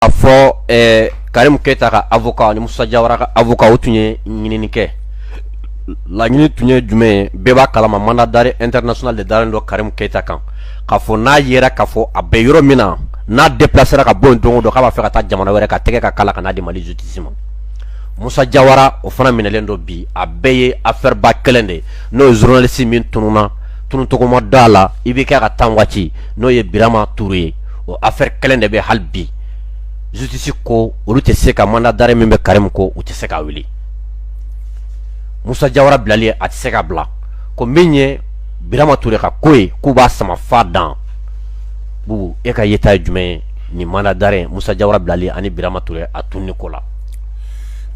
a fɔ Karim Keita ka avocat ni Musa Jawara ka avocat o tun ye ɲinini kɛ laɲini tun ye jumɛn ye bɛɛ b'a kalama mandat d'arrêt international de dalen dɔ Karim Keita kan k'a fɔ n'a yera k'a fɔ a bɛ yɔrɔ min na n'a déplacera ka bɔ yen don o don k'a b'a fɛ ka taa jamana wɛrɛ ka tɛgɛ ka kala ka n'a di Mali justice ma. Musa Jawara o fana minɛlen dɔ bi a bɛɛ ye affaire ba kelen de n'o ye journaliste min tununa tunutogoma da la i bɛ kɛ ka tan waati n'o ye Birama Touré ye o affaire kelen de bɛ hali bi justice ko olu tɛ se ka mandat d'arrêt min bɛ Karim ko u tɛ se k'a wuli. Musa Jawara bilali a tɛ se ka bila ko min ye Birama Touré ka ko ye k'u b'a sama fa dan bubu e ka yeta ye jumɛn ye ni mandat d'arrêt Musa Jawara bilali ani Birama Touré a tunni ko la.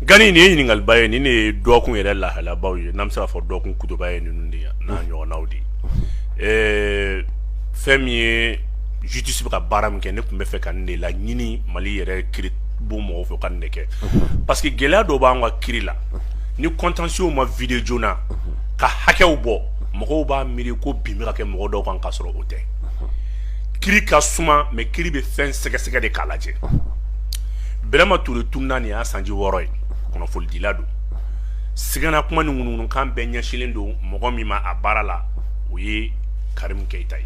Gani ni ye ɲininkaliba ye ni ne ye dɔgɔkun yɛrɛ lahalabaw ye n'an bɛ se k'a fɔ dɔgɔkun kutuba ye ninnu de n'a ɲɔgɔnnaw de fɛn min ye justice bɛ ka baara min kɛ ne tun bɛ fɛ ka nin de la ɲini Mali yɛrɛ kiiri bon mɔgɔw fɛ ka nin de kɛ parce que gɛlɛya dɔw b'an ka kiiri la ni contentieux ma vide joona ka hakɛw bɔ mɔgɔw b'a miiri ko bin bɛ ka kɛ mɔgɔ dɔw kan k'a sɔrɔ o tɛ kiiri ka suma mais kiiri bɛ fɛn sɛgɛsɛgɛ de k'a lajɛ Birama Touré tunna nin y'a sanji 6 ye kunnafolidila don sigana kuma ni ŋunuŋunukan bɛɛ ɲɛsilen don mɔgɔ min ma a baara la o ye Karim Keita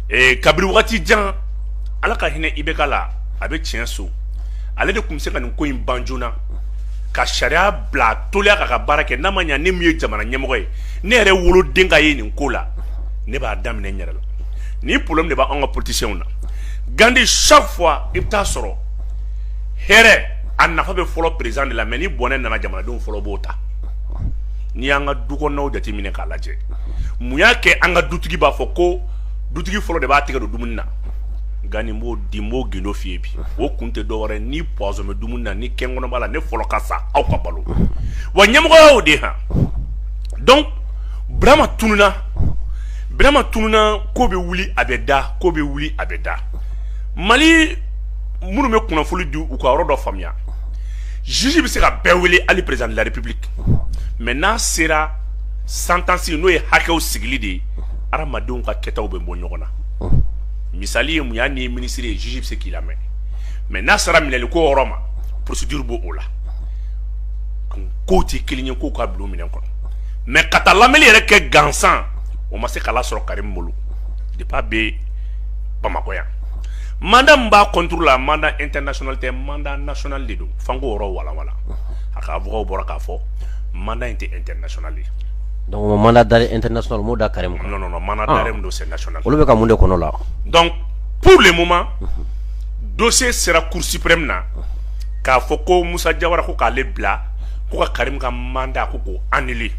ye kabiri wagati jan ala ka hinɛ IBK la a bɛ tiɲɛ so ale de tun bɛ se ka nin ko in ban joona ka sariya bila toliya ka baara kɛ n'a ma ɲɛ ne min ye jamana ɲɛmɔgɔ ye ne yɛrɛ woloden ka ye nin ko la ne b'a daminɛ n yɛrɛ la ni problème de b'an ka politiciens na Gandhi chaque fois i bɛ taa sɔrɔ hɛrɛ a nafa bɛ fɔlɔ président de la mais ni bɔnɛ nana jamanadenw fɔlɔ b'o ta ni y'an ka du kɔnɔnaw jateminɛ k'a lajɛ mun y'a kɛ an ka dutigi b'a fɔ ko dutigi fɔlɔ de b'a tigɛ don dumuni na Gani m'o di m'o gindo f'i ye bi o kun tɛ dɔwɛrɛ ni poison bɛ dumuni na ni kɛn kɔnɔ b'a la ne fɔlɔ ka sa aw ka balo wa ɲɛmɔgɔ y'o de han donc Birama tununa ko bɛ wuli a bɛ da ko bɛ wuli a bɛ da Mali minnu bɛ kunnafoni di u ka yɔrɔ dɔ faamuya juge bɛ se ka bɛɛ wele hali président de la république mais n'a sera sentence n'o ye hakɛw sigili de ye adamadenw ka kɛtaw bɛ bɔ ɲɔgɔn na misali ye mun y'a ni ministre ye juge bɛ se k'i lamɛn mais n'a sera minɛli ko yɔrɔ ma procédure b'o la kow tɛ kelen ye kow ka bila o minɛn kɔnɔ mais ka taa lamɛnni yɛrɛ kɛ gansan o ma se k'a lasɔrɔ Karim bolo depuis a bɛ Bamakɔ yan mandat min b'a contrôle la mandat international tɛ mandat national de don f'an k'o yɔrɔ walawala a ka avocat bɔra k'a fɔ mandat in tɛ international ye. Donc mandat d'arrêt international m'o da Karim kan. Non mandat d'arrêt min don c'est national. Olu bɛ ka mun de kɔnɔ la. Donc pour le moment dossier sera cour suprême na k'a fɔ ko Musa Jawara ko k'ale bila ko ka Karim ka mandat ko k'o annuler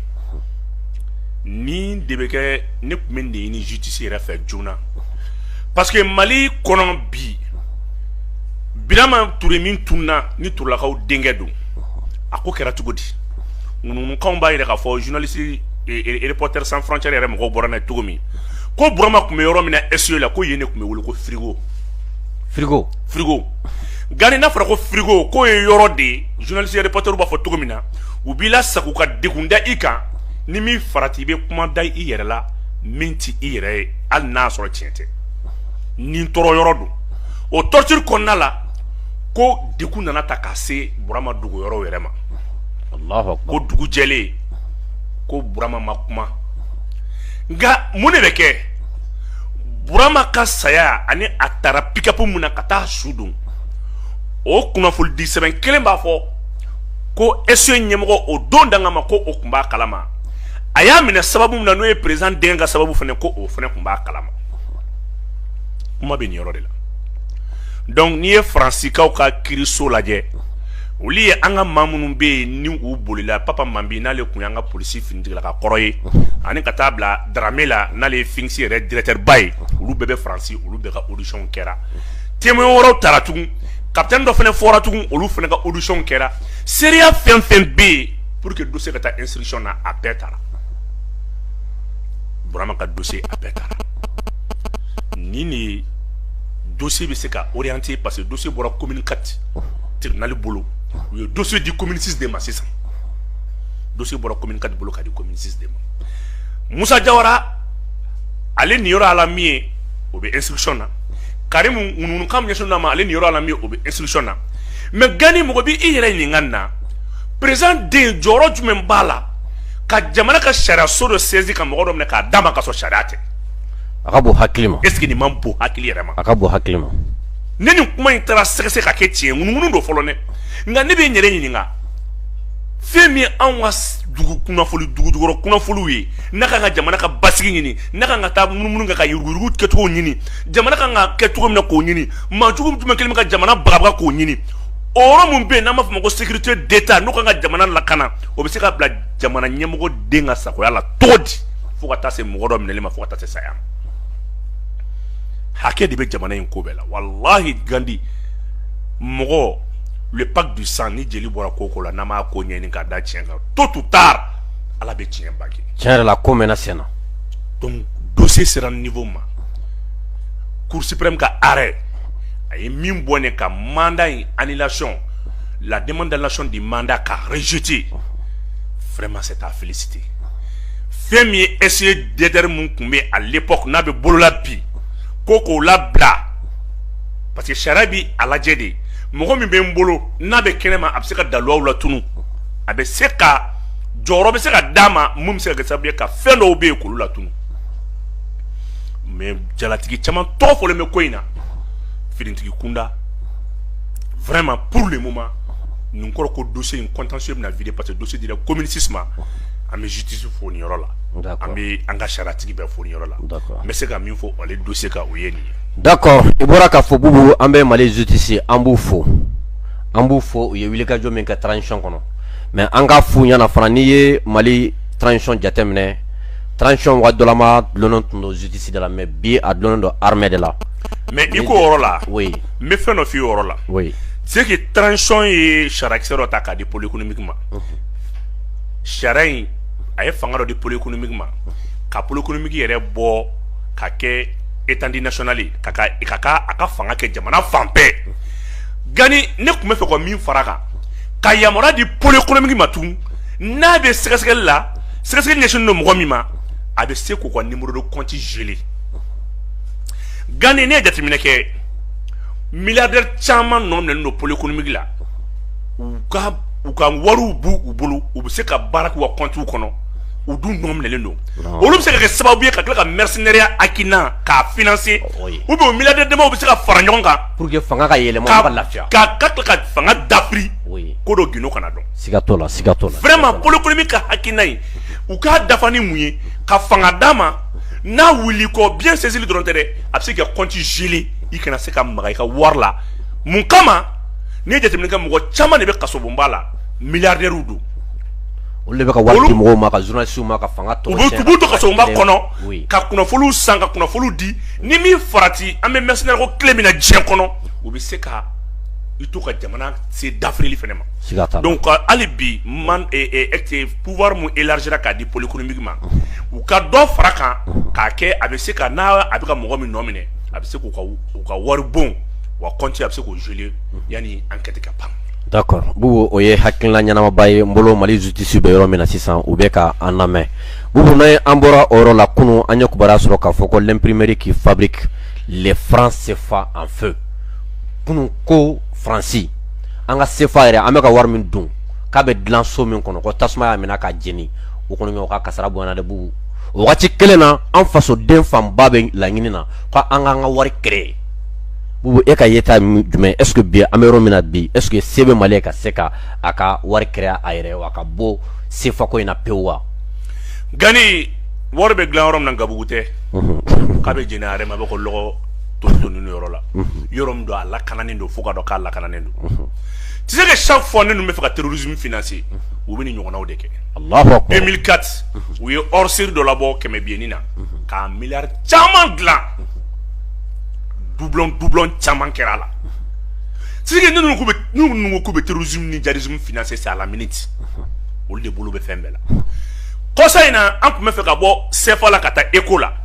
ni de bɛ kɛ ne tun bɛ nin ɲini justice yɛrɛ fɛ joona. Parce que Mali kɔnɔ bi Birama Touré min tunna ni Turelakaw denkɛ don a ko kɛra cogo di ŋunuŋunukanw b'a yɛrɛ k'a fɔ journaliste et Reporters sans frontières yɛrɛ mɔgɔw bɔra n'a ye cogo min ko Burama tun bɛ yɔrɔ min na SE la ko yen de tun bɛ wele ko frigo Gani n'a fɔra ko frigo k'o ye yɔrɔ de ye journaliste et reporters b'a fɔ cogo min na u b'i lasago ka degun da i kan ni min farati i bɛ kuma da i yɛrɛ la min ti i yɛrɛ ye hali n'a sɔrɔ tiɲɛ tɛ nin tɔɔrɔ yɔrɔ don o torture kɔnɔna la ko degun nana ta ka se Burama dugu yɔrɔ yɛrɛ ma ko dugu jɛlen ko Burama ma kuma nka mun de bɛ kɛ Burama ka saya ani a taara pick-up mun na ka taa su don o kunnafoni di sɛbɛn kelen b'a fɔ ko SE ɲɛmɔgɔ o don danga ma ko o tun b'a kalama a y'a minɛ sababu min na n'o ye président denkɛ ka sababu fana ko o fana tun b'a kalama kuma bɛ nin yɔrɔ de la donc n'i ye Faransikaw ka kiiriso lajɛ olu ye an ka maa minnu bɛ yen ni u bolila Papa Mambi n'ale tun y'an ka polisi finitigila ka kɔrɔ ye ani ka taa bila Dramé la n'ale ye FINGS yɛrɛ directeur ba ye olu bɛɛ bɛ Faransi olu bɛɛ ka audition kɛra témoin wɛrɛw taara tugun capitaine dɔ fana fɔra tugun olu fana ka audition kɛra seereya fɛn fɛn bɛ yen pour que dossier ka taa instruction na a bɛɛ taara Burama ka dossier a bɛɛ taara ni dossier bɛ se ka orienter parce que dossier bɔra commune 4 tribunal bolo u ye dossier di commune 6 de ma sisan dossier bɔra commune 4 bolo ka di commune 6 de ma Musa Jawara ale nin yɔrɔ ala min ye o bɛ instruction na Karim unu kam nyesho na ma ale ni yoro ala mi obe instruction na mais gani mo bi i yere ni nganna président de joro jumen bala ka jamana ka sharia so do sezi ka mo ne ka dama ka so shariate akabu haklima est ce que ni man bo hakili yere ma akabu haklima neni kuma intara sekese ka ke tie unu do folo ne nga ne be nyere ni nga femi anwa dugu kuna folu dugu kuna folu yi naka nga jamana ka basigi nyini naka nga ta mununu nga ka yurugu keto nyini jamana ka nga keto mina ko nyini ma jugu tuma kelima ka jamana bagaba ko nyini oro mun be na ma fama ko sécurité d'état no ka nga jamana lakana o be se ka bla jamana nyemgo denga sa ko yala todi fo ka ta se mogodo minele ma fo ka ta se sayam hake de be jamana en ko bela wallahi gandi mogo le pacte du sang ni jeli bora koko la nama ko nyeni ka da tienga tôt ou tard ala be tien bagi tiens la comena sena donc dossier sera niveau ma cour suprême ka arrêt ay min bonne ka mandat annulation la demande d'annulation du mandat ka rejeté vraiment c'est à féliciter femi essayer déterminer kumbe à l'époque na be bolola bi koko la bla parce que sharabi ala jedi mogo mi be mbolo na be kenema abse ka dalwa la tunu abe seka joro be seka dama mum seka sabye ka fendo be ko la tunu mais jalatigi chama to fo le me koina filintigi kunda vraiment pour le moment nous encore ko dossier une contentieux na vidéo parce que dossier de communisme a me justice fo ni yoro la ambi anga sharatigi be fo ni yoro la mais c'est ka mi fo le dossier ka oyeni. D'accord, ibora ka fo bubu ambe mali justice ambu fo ye wili ka jomen ka transition kono mais anga fu nyana fana ni ye mali transition jatemne transition wa dolama lonon tundo justice de la mais bi a lonon do armée de la mais iko orola oui mais fait no fi orola oui c'est que transition et charaxero ta ka de pôle économiquement charai ay fangaro de pôle économiquement ka pôle économique yere bo ka ke étendue nationale kaka aka fanga ke jamana fampe gani ne kuma fe ko min faraka ka yamora di pôle économique matum na be sekesel la sekesel nation no mo mima abe se ko numéro de compte gelé gani ne jatimine ke milliardaire chama non no pôle économique la u ka waru bu ubulu u se ka barak wa compte u kono ou d'où nom les noms. Ou c'est que ça va oublier que la mercenaire akina ka financer ou bien milliardaire de mots c'est que faranyonga pour que fanga ka yele mo pas la fia ka fanga d'afri kodo gino kanado sigatola vraiment pour l'économie ka akina ou ka dafani mouye ka fanga dama na wuli ko bien saisir le drontere abse que compte gelé ikana se ka maga ka warla mun kama ne jetemne ka mo chama ne be kaso bombala milliardaire udu ole beka wali mo ma ka journaliste ma ka fanga to ubu to ka so mba kono ka kuna fulu sanga kuna fulu di ni mi farati ambe mercenaire ko clemina dien kono ubi seka ito ka jamana c'est d'Afrique fenema donc alibi man et pouvoir mu élargir ka di pôle économiquement ou ka do faraka ka ke abe seka na abika mo mi nomine abe seka ka war bon wa compte abe seka geler yani enquête ka pam. D'accord. Bubu oye hakilna nyana baye mbolo mali justice be yoro mena sisan ubeka aname. Bubu na ambora oro la kunu anya kubara soro ka foko l'imprimerie qui fabrique les francs CFA en feu. Kunu ko franci. Anga CFA ere ameka war min dun. Ka be dlan so min kono ko tasma ya mena ka jeni. O kono nyoka kasara bwana de bubu. O wati kelena en faso den fam babe la nyina ko anga nga war créer. Bubu eka yeta jume est-ce que bien amero mina bi est-ce que sebe maleka seka aka war créer aire waka bo sefa ko ina pewa gani warbe glarom na ngabugute kabe jenare ma bako logo to nunu yorola yorom do ala kanane do fuka do kala kanane do tu sais que chaque fois nous me fait terrorisme financier ou bini nyona o deke Allahu akbar 2004 oui hors série de labo keme bienina ka milliard chaman glan doublon chaman kerala c'est que nous ko be terrorisme ni jihadisme financier c'est à la minute o le bolo be fembela ko sayna an ko me fe ka bo sefa la kata ekola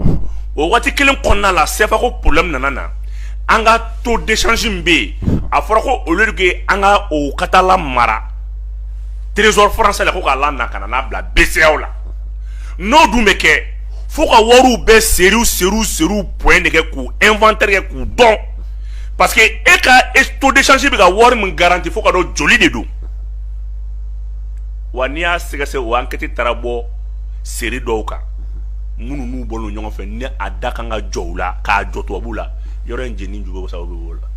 o wati kelen konna la sefa ko problème nanana anga taux d'échange mbe a fora ko o le ke anga o katala mara trésor français la ko ka lana kana na bla BCAO la no du meke faut ka waru be seru point de ku inventaire ku don parce que e ka taux d'échange bi ka wari mun garantie fo ka do joli de do wa ni a sɛgɛsɛ o enquête taara bɔ série dɔw kan minnu n'u bɔlen ɲɔgɔn fɛ ni a da kan ka jɔ u la k'a jɔ tubabu la yɔrɔ in jeni jugu sababu b'o la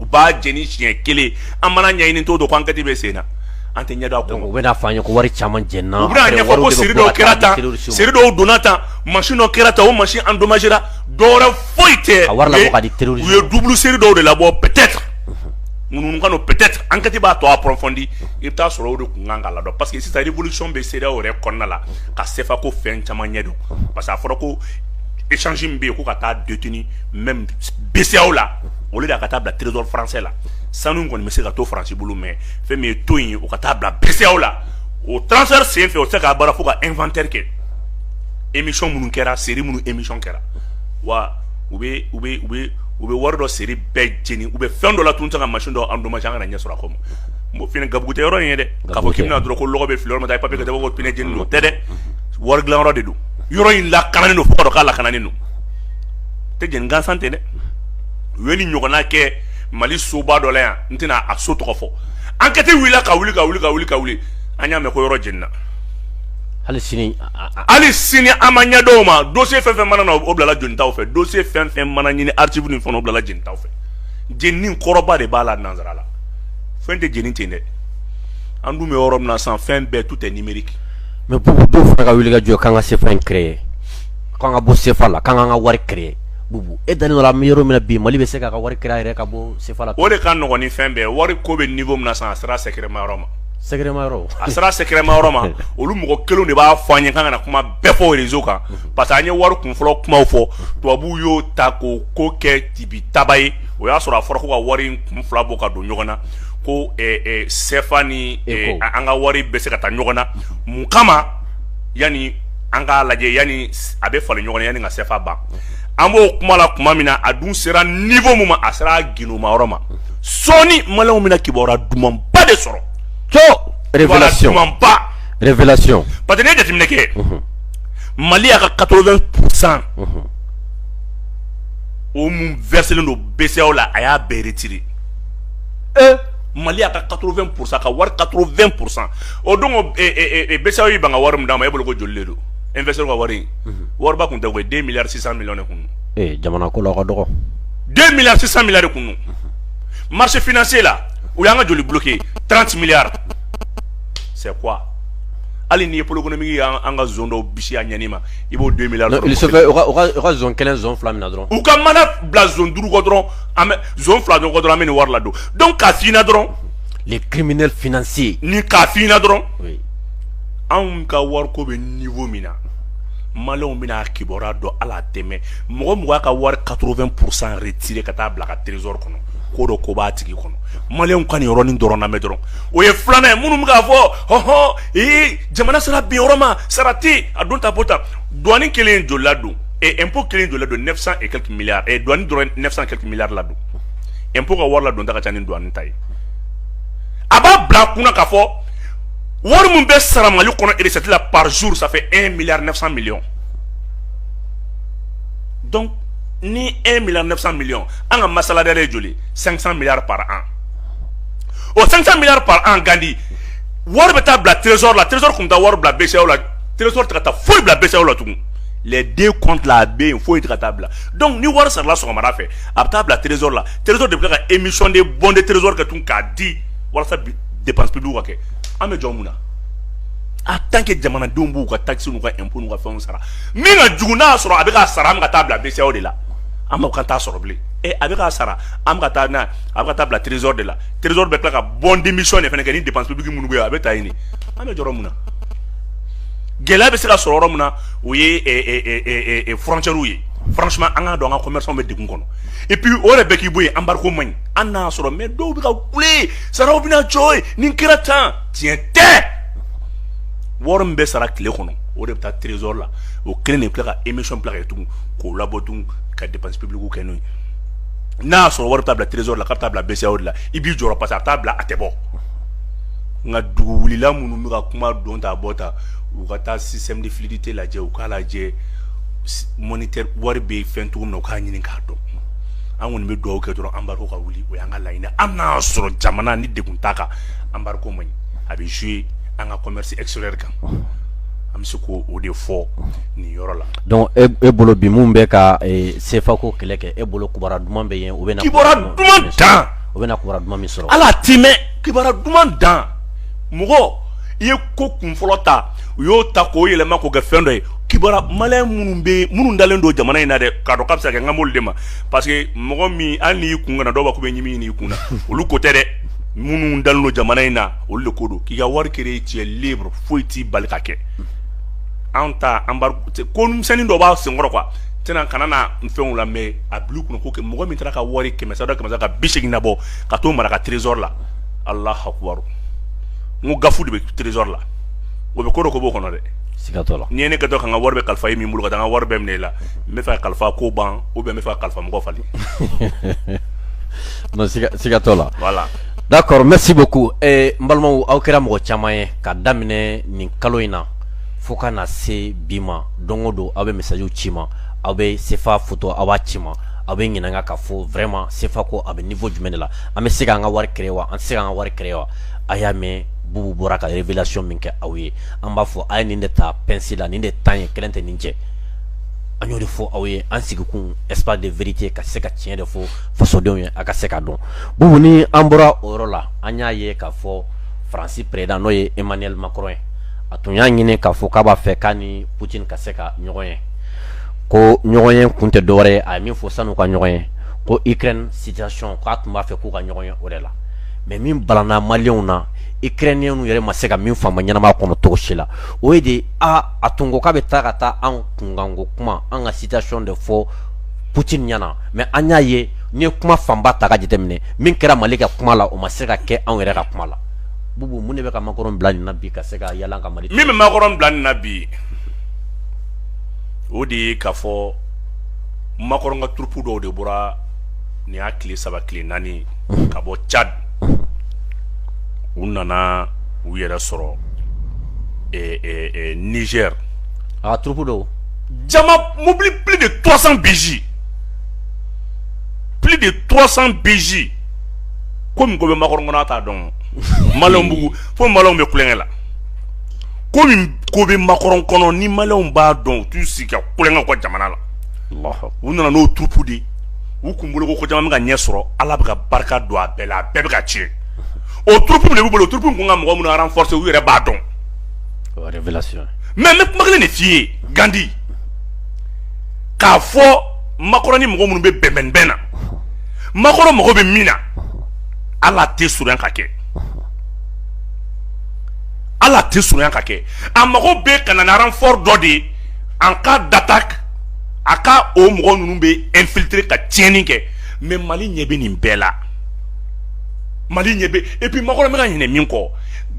u b'a jeni siɲɛ kelen an mana ɲɛɲini t'o dɔn ko enquête bɛ sen na an tɛ ɲɛ dɔn a kɔnɔ u bɛna fɔ an ye ko wari caman jɛnna u bɛna ɲɛfɔ ko série dɔw kɛra tan série dɔw donna tan machine dɔw kɛra tan o machine endommagera dɔwɛrɛ foyi tɛ a wari labɔ ka di terrorisme u ye double série dɔw de labɔ peut-être ŋunuŋanu peut-être enquête b'a tɔ approfondi i bɛ taa sɔrɔ o de kun kan ka ladɔn parce que sisan révolution bɛ CEDEAO yɛrɛ kɔnɔna la ka CFA ko fɛn caman ɲɛ dɔn parce que a fɔra ko échange min bɛ yen ko ka taa détenu même BCEAO la olu de ka taa bila trésor français la sanu kɔni bɛ se ka to France bolo mais fɛn min ye to in ye o ka taa bila BCEAO la o transfert sen fɛ o tɛ se k'a baara fo ka inventaire kɛ émission minnu kɛra série minnu émission kɛra wa u bɛ wari dɔ série bɛɛ jeni u bɛ fɛn dɔ la tun tɛ ka machine dɔ endommagé an kana ɲɛ sɔrɔ a kɔ ma bon fini gabugu tɛ yɔrɔ in ye dɛ k'a fɔ k'i bɛna dɔrɔn ko lɔgɔ bɛ fili yɔrɔ min ta ye papier ka taa ko pinɛ jeni don tɛ dɛ wari dilan yɔrɔ de don yɔrɔ in lakananen don fo ka dɔn k'a lakananen don tɛ jeni gansan tɛ dɛ u ye nin ɲɔgɔnna kɛ Mali soba dɔ la yan n tɛna a so tɔgɔ fɔ enquête wulila ka wuli an y'a mɛn ko yɔrɔ jenina hali sini an ma ɲɛ dɔw ma dossier fɛn fɛn mana na o bilala jonitaw fɛ dossier fɛn fɛn mana ɲini archive ni fɛn o bilala jonitaw fɛ jenini kɔrɔba de b'a la nanzara la fɛn tɛ jeni ten dɛ an dun bɛ yɔrɔ min na sisan fɛn bɛɛ tout est numérique mais bubu dɔw fana ka wuli ka jɔ k'an ka CFA in créer k'an ka bɔ CFA la k'an k'an ka wari créer bubu e dalen dɔ la an bɛ yɔrɔ min na bi Mali bɛ se k'a ka wari créer a yɛrɛ ka bɔ CFA la o de ka nɔgɔn ni fɛn bɛɛ wari ko bɛ niveau min na sisan a sera secret ma yɔrɔ ma a sera secret ma yɔrɔ ma olu mɔgɔ kelenw de b'a fɔ an ye k'an kana kuma bɛɛ fɔ réseau kan parce que an ye wari kunfɔlɔ kumaw fɔ tubabuw y'o ta k'o ko kɛ tibi taba ye o y'a sɔrɔ a fɔra ko ka wari in kun fila bɔ ka don ɲɔgɔn na ko CFA ni an ka wari bɛ se ka taa ɲɔgɔn na mun kama yani an k'a lajɛ yani a bɛ falen ɲɔgɔn na yani ka CFA ban an b'o kuma la kuma min na a dun sera niveau min ma a sera ginuma yɔrɔ ma sɔɔni maliyɛnw bɛna kibaruya dumanba de sɔrɔ révélation révélation parce que ne jateminɛ kɛ Mali y'a ka 80% o mun verselen don BCEAO la a y'a bɛɛ retiré Mali y'a ka 80% ka wari 80% o don BCEAO y'i ban ka wari min d'a ma e bolo ko joli de don investisseur ka wari wariba kun tɛ ko 2 milliards 600 millions de kun jamana ko la ka dɔgɔ 2 milliards 600 milliards de kun marché financier la u y'an ka joli bloqué 30 milliards c'est quoi ali ni économique y'an ka zone dɔw bisi a ɲɛni ma i b'o 2 milliards il se fait o ka zone kelen zone fila min na dɔrɔn u ka mana bila zone 5 kɔ dɔrɔn an bɛ zone 2 dɔrɔn kɔ dɔrɔn an bɛ nin wari la don donc k'a f'i ɲɛna dɔrɔn les criminels financiers ni k'a f'i ɲɛna dɔrɔn anw ka wari ko bɛ niveau min na maliyɛnw bɛna kibaruya dɔn ala tɛmɛ mɔgɔ y'a ka wari 80% retiré ka taa bila ka trésor kɔnɔ ko dɔ ko b'a tigi kɔnɔ maliyɛnw ka nin yɔrɔnin dɔrɔn lamɛn dɔrɔn o ye filanan ye minnu bɛ k'a fɔ hɔhɔn jamana sera bin yɔrɔ ma sara tɛ a don ta bɔ ta douane kelen joli la don impôt kelen joli la don 900 et quelques milliards douane dɔrɔn 900 et quelques milliards la don impôt ka wari la don ta ka ca ni douane ta ye a b'a bila kunna k'a fɔ wari mun bɛ sara Mali kɔnɔ recette la par jour ça fait 1 milliard 900 millions donc ni 1 milliard 900 millions an ka masala dɛ ye joli 500 milliards par an o 500 milliards par an Gandhi wari bɛ taa bila trésor la trésor kun taa wari bila BCEAO la trésor tɛ ka taa foyi bila BCEAO la tugun les deux comptes la bɛ yen foyi tɛ ka taa bila donc ni wari sarala sɔgɔmada fɛ a bɛ taa bila trésor la trésor de bɛ ka émission de bons de trésor kɛ tun k'a di walasa dépense publique ka kɛ an bɛ jɔ mun na en tant que jamanadenw b'u ka taxe n'u ka impôt n'u ka fɛnw sara min ka jugu n'a y'a sɔrɔ a bɛ k'a sara an bɛ ka taa bila BCEAO de la an b'o kan t'a sɔrɔ bilen a bɛ k'a sara an bɛ ka taa n'a a bɛ ka taa bila trésor de la trésor bɛ tila ka bon démission de fana kɛ ni dépense publique minnu bɛ yen a bɛ taa yen an bɛ jɔyɔrɔ mun na gɛlɛya bɛ se ka sɔrɔ yɔrɔ min na o ye frontières ye franchement an k'a dɔn an ka commerçants bɛ degun kɔnɔ et puis o yɛrɛ bɛɛ k'i bɔ yen embargo man ɲi an n'a sɔrɔ mais dɔw bɛ ka kule saraw bɛna jɔ yen nin kɛra tan tiɲɛ tɛ wari min bɛ sara tile kɔnɔ o de bɛ taa trésor la o kelen de bɛ tila ka émission bila ka kɛ tugun k'o labɔ tugun ka dépense publique kɛ n'o ye n'a y'a sɔrɔ wari bɛ taa bila trésor la k'a bɛ taa bila BCEAO de la i b'i jɔyɔrɔ parce que a bɛ taa bila a tɛ bɔ nka dugu wulila minnu bɛ ka kuma dɔn ta bɔ ta u ka taa système de fluidité lajɛ u k'a lajɛ monétaire wari bɛ fɛn cogo min na u k'a ɲini k'a dɔn an kɔni bɛ dugawu kɛ dɔrɔn embargo ka wuli o y'an ka laɲini an n'a sɔrɔ jamana ni degun t'a kan embargo man ɲi a bɛ jouer an ka commerce extérieur kan an bɛ se k'o de fɔ nin yɔrɔ la. donc e bolo bi mun bɛ ka CFA ko kɛlɛ kɛ e bolo kibaruya duman bɛ yen u bɛ na kibaruya duman dan u bɛ na kibaruya duman min sɔrɔ ala ti mɛn kibaruya duman dan mɔgɔ i ye ko kun fɔlɔ ta u y'o ta k'o yɛlɛma k'o kɛ fɛn dɔ ye kibaruya maliyɛn minnu dalen don jamana in na dɛ k'a dɔn k'a bɛ se ka kɛ n ka m'olu de ma parce que mɔgɔ min hali n'i kun kana dɔw b'a k'u bɛ ɲimi ɲini i kun na olu ko tɛ dɛ minnu dalen don jamana in na olu de ko don k'i ka wari kere tu es libre foyi t'i bali ka kɛ an ta embargo ko misɛnnin dɔ b'a senkɔrɔ quoi tɛna kana na fɛnw la mais a bila u kunna ko mɔgɔ min taara ka wari 100 ka 80 labɔ ka t'o mara ka trésor la Allahu akbar n ko gafu de bɛ trésor la o bɛ ko dɔ ko b'o kɔnɔ dɛ siga t'o la n'i ye ne kɛtɔ ka n ka wari bɛ kalifa e min bolo ka taa n ka wari bɛɛ minɛ i la n bɛ fɛ ka kalifa ko ban ou bien n bɛ fɛ ka kalifa mɔgɔ falen non siga t'o la voilà d'accord merci beaucoup n balimaw aw kɛra mɔgɔ caman ye ka daminɛ nin kalo in na fo ka na se bi ma don o don aw bɛ messagew ci ma aw bɛ CFA photo aw b'a ci ma aw bɛ ɲininka k'a fɔ vraiment CFA ko a bɛ niveau jumɛn de la an bɛ se k'an ka wari créer wa an tɛ se k'an ka wari créer wa a y'a mɛn Bubu bɔra ka révélation min kɛ aw ye an b'a fɔ a ye nin de ta pince la nin de tan ye kelen tɛ nin cɛ an y'o de fɔ aw ye an sigikun espace de vérité ka se ka tiɲɛ de fɔ fasodenw ye a ka se ka dɔn Bubu ni an bɔra o yɔrɔ la an y'a ye k'a fɔ Faransi président n'o ye Emmanuel Macron ye a tun y'a ɲini k'a fɔ k'a b'a fɛ k'a ni Poutine ka se ka ɲɔgɔn ye ko ɲɔgɔn ye kun tɛ dɔwɛrɛ ye a ye min fɔ sanu ka ɲɔgɔn ye ko Ukraine situation k'a tun b'a fɛ k'u ka ɲɔgɔn ye o de la mais min balana maliyɛnw na Ukrainiens yɛrɛ ma se ka min faamu ɲɛnama kɔnɔ cogo si la o ye de a tun ko k'a bɛ taa ka taa an kunkanko kuma an ka situation de fɔ Poutine ɲɛna mais an y'a ye n'i ye kuma fanba ta ka jateminɛ min kɛra Mali ka kuma la o ma se ka kɛ anw yɛrɛ ka kuma la Bubu mun de bɛ ka Macron bila nin na bi ka se ka yala ka Mali min bɛ Macron bila nin na bi o de ye k'a fɔ Macron ka troupe dɔw de bɔra nin y'a tile 3 tile 4 ka bɔ Tchad u nana u yɛrɛ sɔrɔ Niger a troupe dɔw jama mobili plus de 300 BJ plus de 300 BJ komi ko bɛ Macron kɔnɔ a t'a dɔn maliyɛnw bugu fo maliyɛnw bɛ kulonkɛ la komi ko bɛ Macron kɔnɔ ni maliyɛnw b'a dɔn u t'u sigi ka kulonkɛ u ka jamana la u nana n'o troupe de u kun bolo ko jama bɛ ka ɲɛ sɔrɔ Ala bɛ ka barika don a bɛɛ la a bɛɛ bɛ ka tiɲɛ o troupe de b'u bolo o troupe kun ka mɔgɔ minnu renforcer u yɛrɛ b'a dɔn révélation mais n bɛ kuma kelen de f'i ye Gandi k'a fɔ Macron ni mɔgɔ minnu bɛ bɛnbɛnbɛn na Macron mago bɛ min na Ala tɛ surunya ka kɛ Ala tɛ surunya ka kɛ a mago bɛ ka na renfort dɔ de en cas d'attaque a ka o mɔgɔ ninnu bɛ infiltrer ka tiɲɛni kɛ mais Mali ɲɛ bɛ nin bɛɛ la Mali ɲɛ bɛ et puis Macron bɛ ka ɲinɛ min kɔ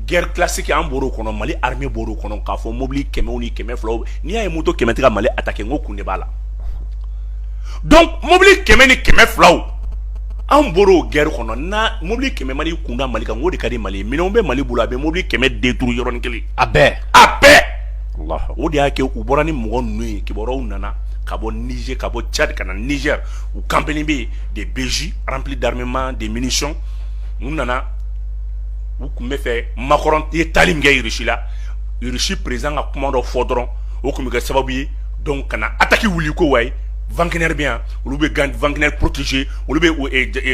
guerre classique an bɔr'o kɔnɔ Mali armée bɔr'o kɔnɔ k'a fɔ mobili 100 ni 200 n'i y'a ye moto 100 tɛ ka Mali attaquer n ko kun de b'a la donc mobili 100 ni 200 an bɔr'o guerre kɔnɔ na mobili 100 Mali kunda Mali kan n ko de ka di Mali ye minɛnw bɛ Mali bolo a bɛ mobili 100 détruire yɔrɔnin kelen a bɛɛ o de y'a kɛ u bɔra ni mɔgɔ ninnu ye kibaruyaw nana ka bɔ Niger ka bɔ Tchad ka na Niger u campelen bɛ des BJ remplis d'armement des munitions u nana u kun bɛ fɛ Macron ye taali min kɛ Russie la Russie président ka kuma dɔ fɔ dɔrɔn o kun bɛ kɛ sababu ye donc ka na attaque wuli ko wayi Wagner bɛ yan olu bɛ Wagner protéger olu bɛ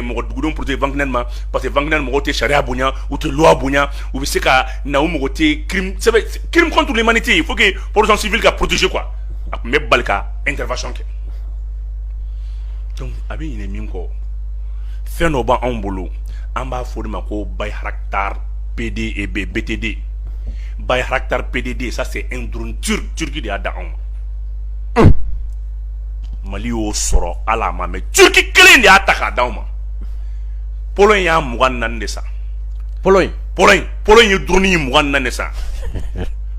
mɔgɔ dugudenw protéger Wagner ma parce que Wagner mɔgɔw tɛ sariya bonya u tɛ loi bonya u bɛ se ka na u mɔgɔ tɛ crime contre l'humanité il faut que population civile ka protéger quoi a kun bɛ bali ka intervention kɛ donc a bɛ ɲinɛ min kɔ fɛn dɔ b'anw bolo an b'a fɔ o de ma ko Bayraktar BTD Bayraktar PDD ça c'est un drone turc de y'a da anw ma Mali y'o sɔrɔ ala ma mais Turki kelen de y'a ta k'a d'anw ma Pologne y'a 24 de san Pologne ye drone yi 24 de san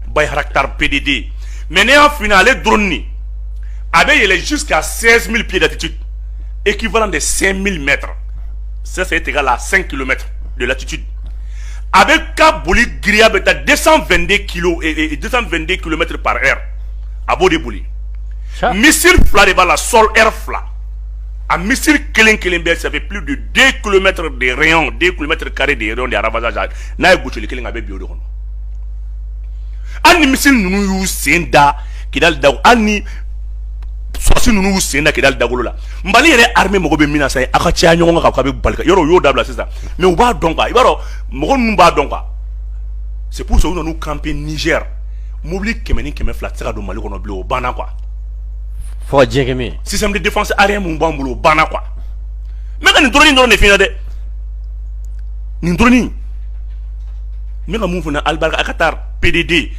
Bayraktar PDD mais ne y'a fini ale drone ni a bɛ yɛlɛ jusqu'à 16 000 pieds d'altitude équivalent de 5 000 mètres ça c'est égal à 5 km de latitude avec ka boli giriya bɛ taa 222 km par heure a b'o de boli missile fila de b'a la sol air fila Un missile kelen ça fait plus de 2 km de rayon, 2 km carrés de rayon de ravagage. Na e gocheli kelen abe bio de kono. Ani missile nunu yu senda kidal daw ani sosi nunu yu senda kidal dagolo la. Mbali yere armée mogo be mina say aka tia nyongo ka be balka. Yoro yo dabla c'est ça. Mais ou ba donka, ibaro mogo nu ba donka. C'est pour ça nous camper Niger. Mobili kemeni keme flat sera do Mali kono blo bana quoi. Faut dire que Système de défense aérien mon bambulo bana quoi. Mais quand nous drone ne fina de. Ni drone. Mais quand mon albarka akatar PDD.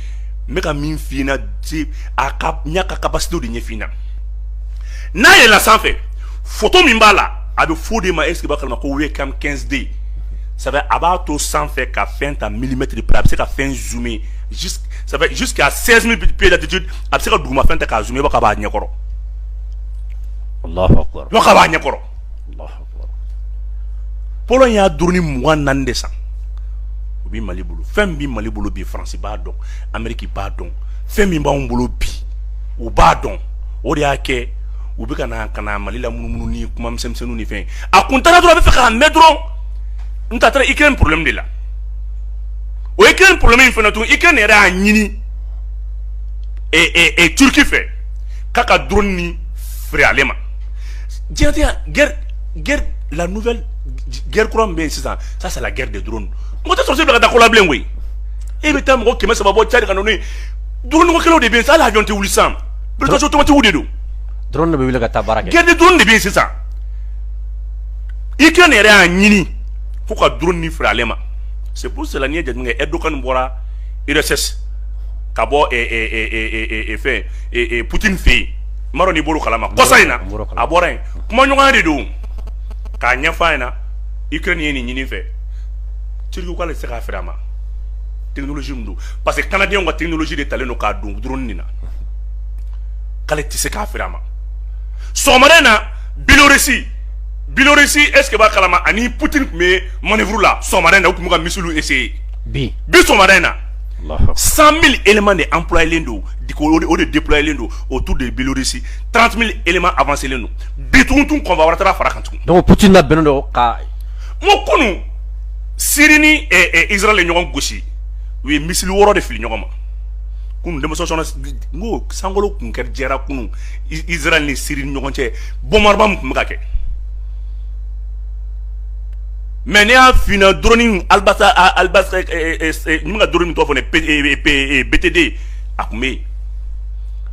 Mais quand min fina ti akap nyaka capacité de nyefina. Na ye la sans fait. Photo mimbala abe fode ma est-ce que ba kalma ko webcam 15D. Ça va abato sans faire qu'à fin à millimètre de près, c'est qu'à fin zoomer ça va jusqu'à 16 000 pieds d'altitude, après que douma fin à zoomer ba nyakoro. Allahu akbar. Ba ka nyakoro. Allahu akbar. Polo ya durni mwa nande san. Bi Mali bulu, fem bi Mali bulu bi France ba don, Amérique ba don, fem bi ba on bulu bi ou ba don. O de ake ou bi kana Mali la munu ni kuma msemsenu ni fin. A kuntana do ba fe ka medron. Nous avons un problème de là. Ou un problème il faut nous il y a un nini et Turquie fait kaka drone ni frère allemand. Guerre la nouvelle guerre courant ben c'est ça c'est la guerre des drones. Moi t'as sorti de la blé oui. Et le temps que ça va boire tchad kanone drone ko kelo de bien ça l'avion te wulisam. Peut-être automatique ou de do. Drone ne veut le gata baraka. Guerre des drones de bien c'est ça. Il y a un nini faut que drone ni frère allemand. C'est pour cela que nous avons bora RSS kabo et fait et Poutine fait maroni bolo kalama kosaina abora kuma nyonga de do ka nyafa na Ukraine ni nyini fait Turquie ko le sera frama technologie mdo parce que canadien ont technologie de talent ka do drone ni na kale tise ka frama somarena Biélorussie est-ce que va kalama ani Poutine mais manœuvre là somarena ou kuma missile essayer bi somarena 100 000 éléments d'employés l'endo de déployer l'endo autour de Biélorussie 30 000 éléments avancés l'endo bituntum qu'on va voir tra farakantu donc Poutine n'a benodo ka mo kunu Syrie et Israël ñoo goshi oui missile woro de fil ñoo ma kunu dem so sona ngo sangolo kun ker jera kunu Israël ni Syrie ñoo ci bombardement mu gake mais ne a fina drone albasa ñu nga drone to fone BTD akume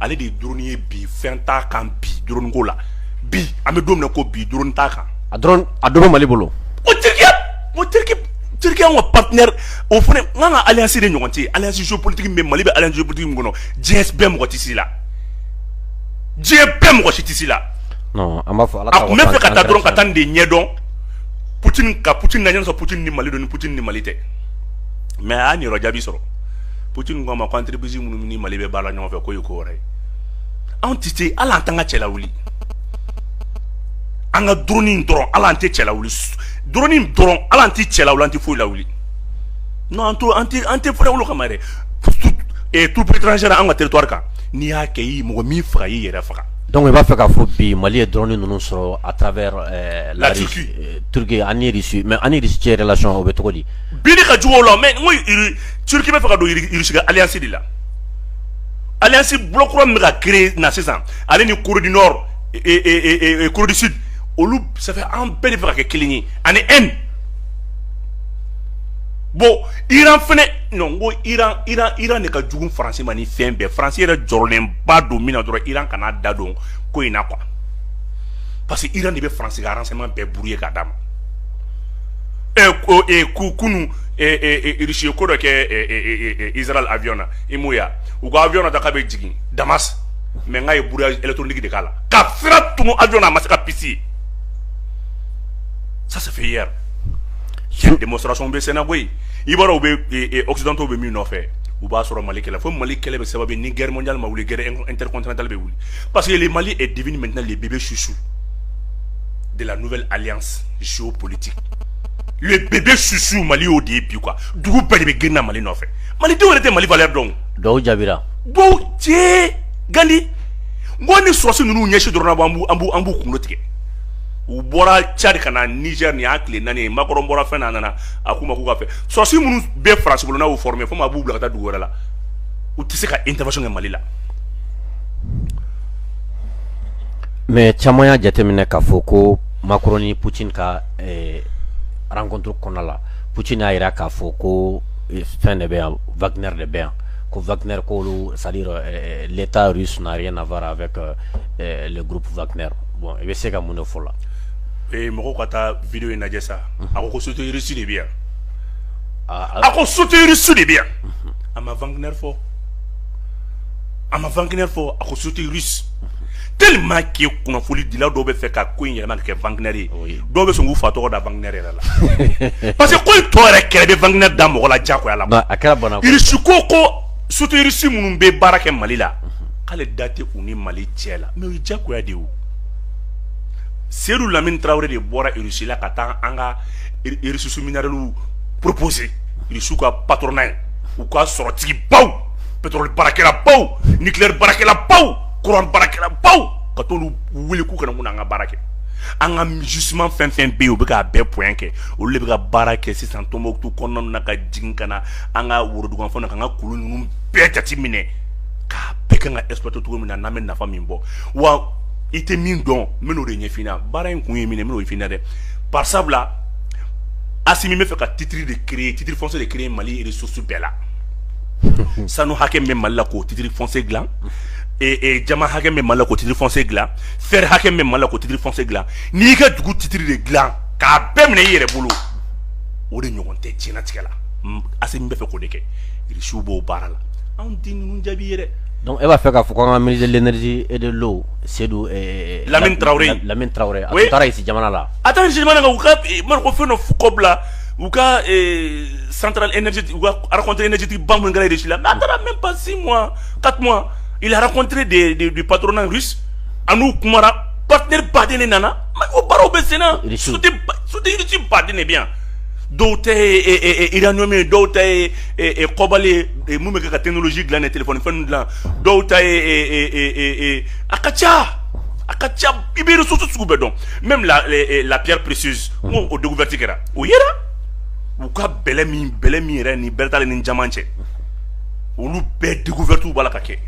ale di drone bi fenta kan bi drone gola bi ame dom na ko bi drone ta kan a drone Mali bolo o Turquie on partenaire au fone nga alliance de ñonti alliance géopolitique mais Mali be alliance géopolitique ngono GSBM ko tisi la GSBM ko tisi la non amba fo ala ta ko me fe ka ta drone ka tan de ñedon Poutine n'a so Poutine ni Mali don Poutine ni Mali te mais ani ro jabi soro Poutine ko ma contribution mun ni Mali be bala ñoo fe ko yiko ray entité ala tanga chela wuli anga drone drone ala ante chela wuli drone drone ala ante chela wuli ante fo la wuli non ante fo wulu kamare et tout étranger anga territoire ka ni ha kay mo mi fra yi yere fra. Donc il va faire qu'à bi Mali et drone nous serons à travers la Turquie. Turquie ani reçu mais ani reçu relation au Betogoli. Bini ka juwo lo mais moi Turquie va faire do iriga alliance de là. Alliance bloc ro me créer na 6 ans. Aller ni Corée du Nord et Corée du Sud. Au loup ça fait un peu de faire que Kilini. Ani N. Bon, Iran fene non go Iran ne ka jugun français mani fembe français era jorlen ba domina dro Iran kana dadon ko ina quoi parce que Iran ne be français ga renseignement be brouiller ka dam kunu riche ko do ke Israël aviona imoya u go aviona da ka be jigin Damas mais ngai brouillage électronique de kala ka fira tunu aviona masaka pisi ça se fait hier. Une démonstration be Sénégal ibaro be occidentaux be mi no fait ou ba soro Mali kala fo Mali kala be sababu ni guerre mondiale ma wuli guerre intercontinentale be wuli parce que le Mali est devenu maintenant le bébé chouchou de la nouvelle alliance géopolitique. Le bébé chouchou Mali au début quoi dugu be be gena Mali no fait Mali de était Mali valeur donc do jabira bo tie gandi ngoni sosi nunu nyeshi dorona ambu kuno tike u bɔra Tchad kana Niger ni akle nani Macron bɔra fɛn na nana akuma ku ka fɛ sɔrɔsi minnu bɛ France bolo n'a y'u former fo ma b'u bila ka taa dugu wɛrɛ la u tɛ se ka intervention kɛ Mali la. Mais caman y'a jateminɛ k'a fɔ ko Macron ni Poutine ka rencontre kɔnɔna la Poutine y'a yira k'a fɔ ko fɛn de bɛ yan Wagner de bɛ yan ko Wagner k'olu c'est-à-dire l'État russe n'a rien à voir avec le groupe Wagner. Bon i bɛ se ka mun de fɔ la. Mɔgɔw ka taa vidéo in lajɛ sa a ko société russe de bɛ yan a ko société russe de bɛ yan a ma Wagner fɔ a ma Wagner fɔ a ko société russe tellement que kunnafoni dila dɔw bɛ fɛ ka ko in yɛlɛma ka kɛ Wagner ye dɔw bɛ sɔn k'u fa tɔgɔ da Wagner yɛrɛ la parce que ko in tɔ yɛrɛ kɛlɛ bɛ Wagner da mɔgɔ la diyagoya la a kɛra bana Russie ko société russe minnu bɛ baara kɛ Mali la k'ale da tɛ u ni Mali cɛ la mais o ye diyagoya de ye o. Seydou Lamine Traoré de bɔra Russie la ka taa an ka ressources minérales proposer Russie ka patronat u ka sɔrɔtigi baw pétrole baarakɛla baw nucléaire baarakɛla baw courant baarakɛla baw ka t'olu wele k'u kana mun an ka baara kɛ an ka justement fɛn fɛn bɛ yen u bɛ k'a bɛɛ point kɛ olu de bɛ ka baara kɛ sisan Tombouctou kɔnɔna na ka jigin ka na an ka woroduguyanfanw na k'an ka kulu ninnu bɛɛ jateminɛ k'a bɛɛ kan ka exploiter cogo min na n'an bɛ nafa min bɔ wa i tɛ min dɔn n bɛn'o de ɲɛf'i ɲɛna baara in kun ye min ye n bɛn'o ɲɛf'i ɲɛna dɛ par sabula Assimi bɛ fɛ ka titre de créer titre foncier de créer Mali ressources bɛɛ la sanu hakɛ min bɛ Mali la k'o titre foncier dilan jama hakɛ min bɛ Mali la k'o titre foncier dilan fer hakɛ min bɛ Mali la k'o titre foncier dilan n'i y'i ka dugu titre de dilan k'a bɛɛ minɛ i yɛrɛ bolo o de ɲɔgɔn tɛ diɲɛlatigɛ la Assimi bɛ fɛ k'o de kɛ Russie b'o baara la anw tɛ ninnu jaabi ye dɛ. Donc e b'a fɛ k'a fɔ k'an ka ministre de l'énergie et de l'eau Seydou Lamine Traoré a tun taara Irisi jamana la a taara Irisi jamana kan u ka ko fɛn dɔ kɔ bila u ka centrale énergétique u ka rencontre énergétique ba minnu kɛra Irisi la mais a taara même pas 6 mois 4 mois il a rencontré du patronat russe a n'u kumara partenaire baden de nana o baaraw bɛ sen na soutien Irisi baden de bɛ yan dɔw tɛ iranium ye dɔw ta ye kɔbali ye mun bɛ kɛ ka technologie dilan ni téléphone fɛn dilan dɔw ta ye a ka ca i bɛ ressources sugu bɛɛ dɔn même la pierre précieuse n o découverte kɛra o yera u ka bɛlɛ min yɛrɛ ni bɛrɛ t'ale ni jaman cɛ olu bɛɛ découverte b'a la ka kɛ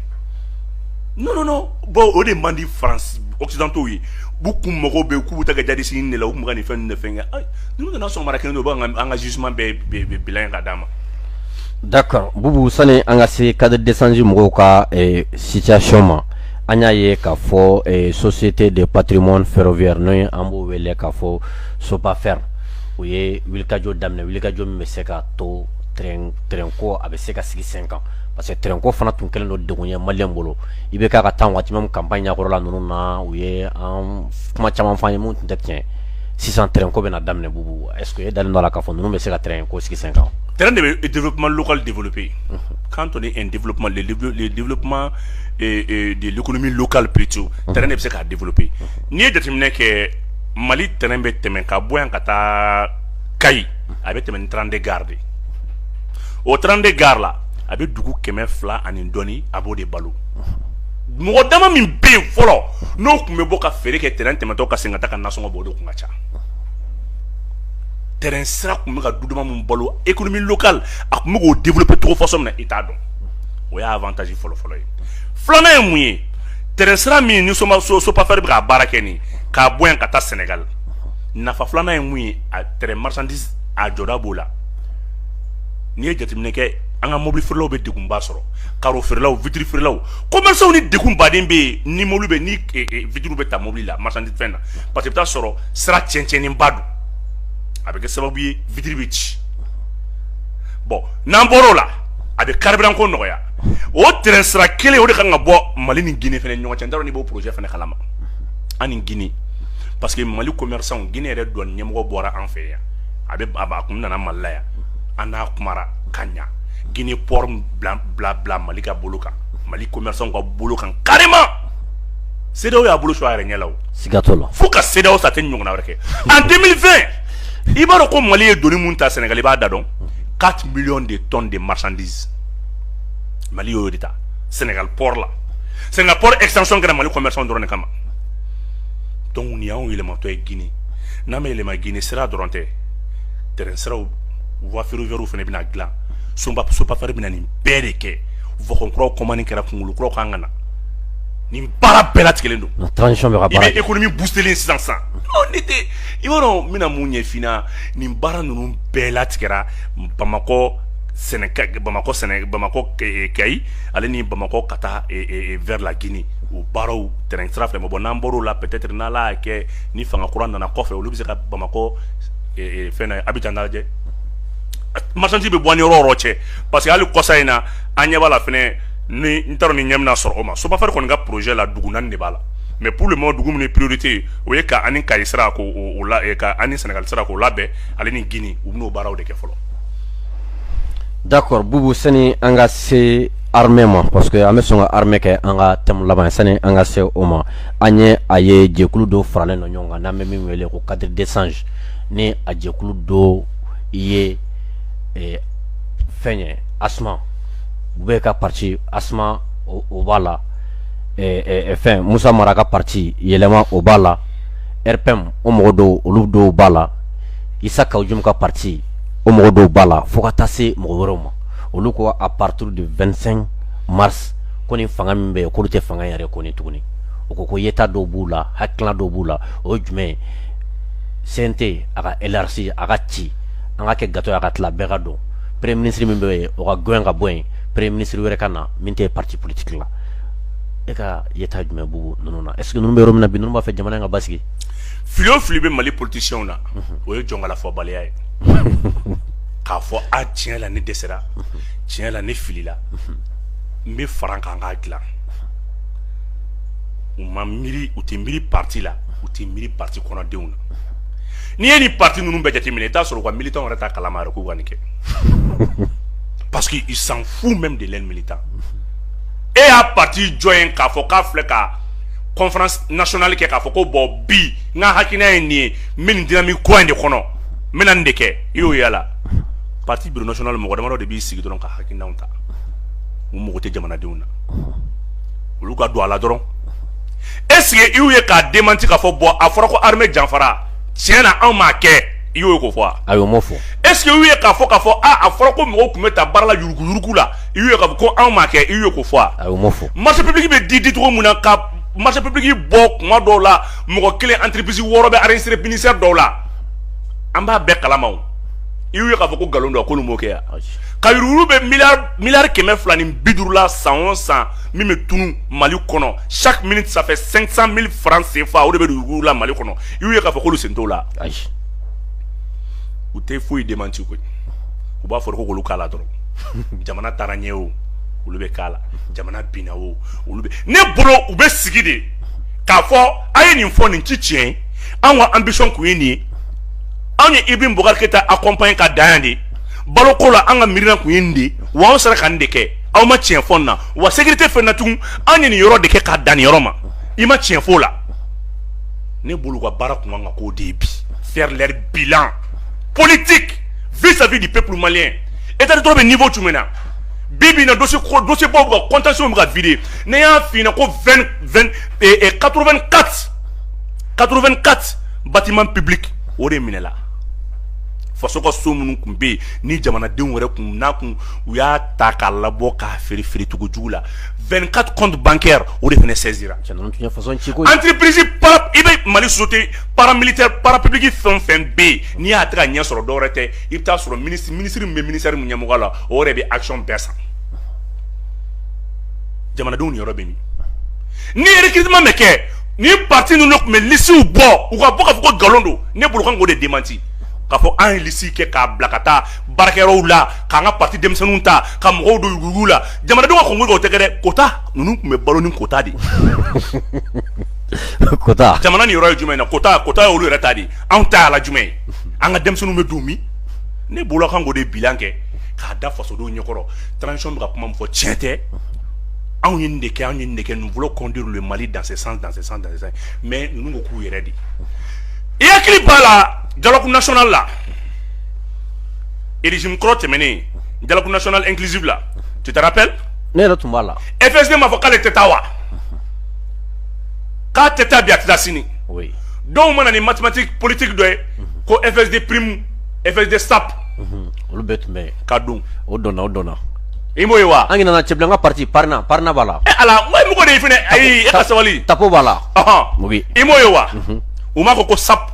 non bon o de man di France occidentaux ye bu kun mɔgɔw bɛ k'u bɛ taa ka jadi sini de la u kun bɛ ka nin fɛn ninnu de fɛn kɛ ninnu nana sɔn mara kelen don u b'an ka jugement bɛɛ bilan ka d'a ma. D'accord Boubou sani an ka se cadre d'échange mɔgɔw ka situation ma an y'a ye k'a fɔ société de patrimoine ferroviaire n'o ye an b'o wele k'a fɔ SOPAFER o ye wulikajɔ daminɛ wulikajɔ min bɛ se ka to train ko a bɛ se ka sigi sen kan parce que train ko fana tun kɛlen don degun ye maliyɛn bolo i bɛ k'a ka taa waati min campagne ɲɛkɔrɔla ninnu na u ye an kuma caman f'an ye mun tun tɛ tiɲɛ sisan train ko bɛna daminɛ Boubou est-ce que e dalen dɔ la k'a fɔ ninnu bɛ se ka train ko sigi sen kan. Terrain de développement local développé. Quand on est un développement, le développement de l'économie locale plutôt, terrain de se ka développer. Ni est déterminé que Mali terrain bɛ tɛmɛ ka bɔ yan ka taa Kayi a bɛ tɛmɛ ni 32 gares de. O 32 gares la a bɛ dugu 200 ani dɔɔni a b'o de balo. Mɔgɔ dama min bɛ yen fɔlɔ n'o tun bɛ bɔ ka feere kɛ terrain tɛmɛtɔ ka segin ka taa ka nasɔngɔ bɔ o de tun ka ca. Terrain sira kun bɛ ka du dama min balo économie locale a kun bɛ k'o développer cogo fɔsɔn min na i t'a dɔn o y'a avantage fɔlɔ ye. Filanan ye mun ye terrain sira min ni SOPAFER bɛ ka baara kɛ nin k'a bɔ yan ka taa Sénégal nafa filanan ye mun ye a terrain marchandise a jɔda b'o la n'i ye jateminɛ kɛ an ka mobili feerelaw bɛ degunba sɔrɔ karo feerelaw vitre feerelaw commerçants ni degun baden bɛ yen ni mobili bɛ ni vitre bɛ ta mobili la marchandise fɛn na parce que i bɛ taa sɔrɔ sira cɛncɛnninba don a bɛ kɛ sababu ye vitre bɛ ci bon n'an bɔr'o la a bɛ carburant ko nɔgɔya o terrain sira kelen o de kan ka bɔ Mali ni Guinée fɛnɛ ɲɔgɔn cɛ n t'a dɔn n'i b'o projet fɛnɛ kalama an ni Guinée parce que Mali commerçant Guinée yɛrɛ dɔn ɲɛmɔgɔ bɔra an fɛ yan a kun nana Mali la yan an n'a kumara ka ɲa Guinée port bila Mali ka bolo kan Mali commerçant ka bolo kan carrément CEDEAO y'a bolo sur a yɛrɛ ɲɛ la o siga t'o la fo ka CEDEAO sa tɛ ɲɔgɔnna wɛrɛ kɛ en 2020 i b'a dɔn ko Mali ye doni mun ta Sénégal i b'a da dɔn 4 millions de tonnes de marchandises Mali y'o de ta Sénégal port la Sénégal port extension kɛra Mali commerçant dɔrɔn de kama donc ni anw yɛlɛmatɔ ye Guinée n'an bɛ yɛlɛma Guinée sira dɔrɔn tɛ terrain siraw voie ferroviaire fana bɛna dilan Sopafari bɛna nin bɛɛ de kɛ vɔgɔnkuraw commande kɛra kunkolokuraw kan ka na nin baara bɛɛ latigɛlen don transition bɛ ka baara i bɛ économie boostelen sisan ne tɛ i b'a dɔn n bɛna mun ɲɛfina nin baara ninnu bɛɛ latigɛra Bamako Kayi ale ni Bamako ka taa vers la Guinée o baaraw terrain sira fɛ bon n'an bɔr'o la peut-être n'Ala y'a kɛ ni fanga kura nana kɔfɛ olu bɛ se ka Bamako fɛn na Abidjan lajɛ marchandise bɛ bɔ ni yɔrɔ o yɔrɔ cɛ parce que hali kɔsa in na an ɲɛ b'a la fɛnɛ ni n t'a dɔn ni ɲɛ bɛna sɔrɔ o ma Sopafari kɔni ka projet la dugu naani de b'a la mais pour le moment dugu min ye priorité o ye ka ani Kayi sira k'o la ka ani Sénégal sira k'o labɛn ale ni Guinée u bɛn'o baaraw de kɛ fɔlɔ. D'accord Boubou sani an ka se armée ma parce que an bɛ sɔn ka armée kɛ an ka thème laban sani an ka se o ma an ye a ye jɛkulu dɔ faralen don ɲɔgɔn kan n'an bɛ min wele ko cadre d'échange ni a jɛkulu dɔ ye fɛn ye Asma u bɛ ka parti Asma o b'a la fɛn Musa Mara ka parti yɛlɛma o b'a la RPM o mɔgɔ dɔw olu dɔw b'a la Issa Kawujum ka parti o mɔgɔ dɔw b'a la fo ka taa se mɔgɔ wɛrɛw ma olu ko à partir du 25 mars ko ni fanga min bɛ yen k'olu tɛ fanga yɛrɛ ko ni tuguni o ko yeta dɔw b'u la hakilina dɔw b'u la o ye jumɛn ye CNT a ka élargi a ka ci an ka kɛ gato ye a ka tila bɛɛ ka dɔn premier ministre min bɛ yen o ka gɔn ka bɔ yen premier ministre wɛrɛ ka na min tɛ parti politique la e ka yeta jumɛn b'u ninnu na est ce que ninnu bɛ yɔrɔ min na bi ninnu b'a fɛ jamana in ka basigi fili o fili bɛ Mali politiciens na o ye jɔngalafɔbaliya ye k'a fɔ a tiɲɛ la ne dɛsɛra tiɲɛ la ne filila n bɛ fara n kan k'a dilan u ma miiri u tɛ miiri parti la u tɛ miiri parti kɔnɔdenw na n'i ye nin parti ninnu bɛɛ jateminɛ i t'a sɔrɔ u ka militants yɛrɛ t'a kalama yɛrɛ k'u ka nin kɛ parce que ils s'en foutent même de leurs militants e y'a parti jɔ yen k'a fɔ k'a filɛ ka conférence nationale kɛ k'a fɔ ko bon bi n ka hakilina ye nin ye n bɛ nin dynamique kura in de kɔnɔ n bɛna nin de kɛ i y'o yala parti bureau national mɔgɔ damadɔ de b'i sigi dɔrɔn ka hakilinaw ta u mago tɛ jamanadenw na olu ka don a la dɔrɔn est ce que i y'u ye k'a démenti k'a fɔ bon a fɔra ko armée janfara tiɲɛ na anw m'a kɛ i y'o ye k'o fɔ wa ayi o m'o fɔ est ce que i y'u ye k'a fɔ a fɔra ko mɔgɔw tun bɛ taa baara la yurugu la i y'u ye k'a fɔ ko anw m'a kɛ i y'u ye k'o fɔ wa ayi o m'o fɔ marché public bɛ di cogo mun na ka marché public bɔ kuma dɔw la mɔgɔ kelen entreprise 6 bɛ enregistré ministère dɔw la an b'a bɛɛ kalama o i y'u ye k'a fɔ ko nkalon don k'olu m'o kɛ yan ka yurugu bɛ miliyari 250 la san o san min bɛ tunu Mali kɔnɔ chaque minute ça fait 500 000 francs CFA o de bɛ yurugu la Mali kɔnɔ i y'u ye k'a fɔ k'olu sen t'o la u tɛ foyi démenti koyi u b'a fɔ ko k'olu k'a la dɔrɔn jamana taara ɲɛ o olu bɛ k'a la jamana binna o olu bɛ ne bolo u bɛ sigi de k'a fɔ a ye nin fɔ nin ci tiɲɛ an ka ambition kun ye nin ye anw ye Ibrim Boubacar Keïta accompagné ka dan yan de baloko la an ka miirina kun ye nin de wa anw sera ka nin de kɛ aw ma tiɲɛ fɔ nin na wa sécurité fɛn na tugun an ye nin yɔrɔ de kɛ k'a dan nin yɔrɔ ma i ma tiɲɛ fɔ o la ne bolo ka baara kun kan ka k'o de ye bi faire leur bilan politique vis-à-vis du peuple malien état de droit bɛ niveau jumɛn na bibi na dossier baw bɛ ka contention bɛ ka vider ne y'a f'i ɲɛna ko 84 bâtiments publics o de minɛ la faso ka so minnu kun bɛ yen ni jamanadenw yɛrɛ kun n'a kun u y'a ta k'a labɔ k'a feere cogo jugu la 24 comptes bancaires o de fana saisira entreprise para i bɛ Mali société paramilitaire parapublique fɛn fɛn bɛ yen n'i y'a tɛ ka ɲɛ sɔrɔ dɔwɛrɛ tɛ i bɛ taa sɔrɔ ministre min bɛ ministère min ɲɛmɔgɔ la o yɛrɛ bɛ action bɛɛ san jamanadenw ni yɔrɔ bɛ min ni recrutement bɛ kɛ ni parti ninnu tun bɛ lisiw bɔ u ka bɔ k'a fɔ ko nkalon don ne bolo kan k'o de démenti k'a fɔ an ye lisi kɛ k'a bila ka taa baarakɛyɔrɔw la k'an ka parti denmisɛnninw ta ka mɔgɔw don yugujugu la jamanadenw ka kɔngɔ o tɛ kɛ dɛ kota ninnu tun bɛ balo ni kota de kota jamana ni yɔrɔ ye jumɛn na kota ye olu yɛrɛ ta de anw ta y'a la jumɛn ye an ka denmisɛnninw bɛ don min ne bolo kan k'o de bilan kɛ k'a da fasodenw ɲɛkɔrɔ transition bɛ ka kuma min fɔ tiɲɛ tɛ anw ye nin de kɛ nous voulons conduire le Mali dans ce sens mais ninnu ko k'u yɛrɛ de i hakili b'a la dialogue national la régime kɔrɔ tɛmɛnen dialogue national inclusif la tu te rappelles ne yɛrɛ tun b'a la FSD m'a fɔ k'ale tɛ taa wa k'a tɛ taa bi a tɛ taa sini donc mana ni mathématique politique doy ko FSD prime FSD SAP olu bet me kadum o donna imo yewa angina na cheblanga parti parna bala ala moy mugo de fine ay e ka sawali tapo bala mugi imo yewa uma ko SAP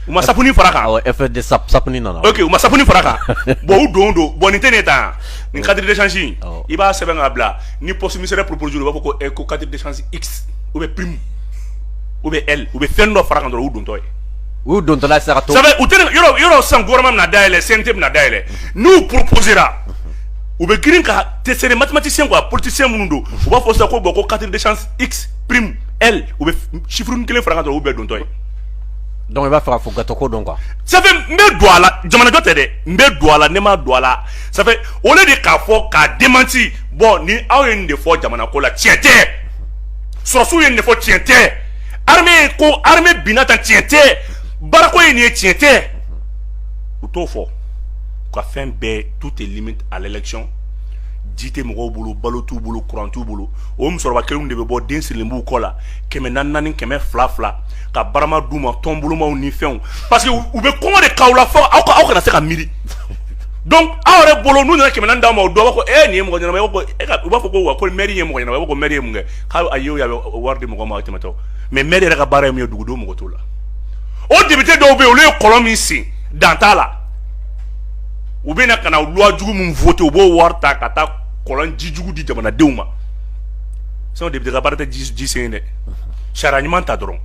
uma sapuni faraka FSD sapuni nana ok uma sapuni faraka bo udondo bo ni teneta ni cadre d'échange iba sebenga bla ni poste ministère proposé ba ko cadre d'échange X ou be prime ou be L ou be fendo faraka ndo udonto ou don la sera to ça veut yoro sans gouvernement na daile CNT na daile nous proposera ou be green ka te c'est mathématicien quoi politicien mundo ou ba fossa ko boko cadre d'échange X prime L ou be chiffre ni kele faraka ndo ou be donto donc il va faire un gâteau donc quoi ça fait me douala jamana dote de me douala ne ma douala ça fait au lieu de ka fo ka démenti bon ni awen de fo jamana ko la tiente sosu yen de fo tiente armée binata tiente barako yen tiente ou to fo quoi fin be tout est limite à l'élection dite mo bolo balo tout bolo courant tout bolo o mu sorba kelum de be bo den silimbu ko la keme nanani keme fla ka barama duma tombolo ma ni fen parce que ou be ko de kaula fo aw kana se ka miri donc awre bolo nu na keme nan da ma do ba ko ni mo nyama ko u ba fo ko wa ko mairie mo nyama ko mairie mo nge ka ayo ya warde mo ma timato mais mairie ka bara mi dugu do mo to la o député do be o le kolom ici dans ta la ou be na kana loi jugu mun voter o bo warta kata kolon jijugu di jamana deuma son député ka barata ji sene charagnement ta dron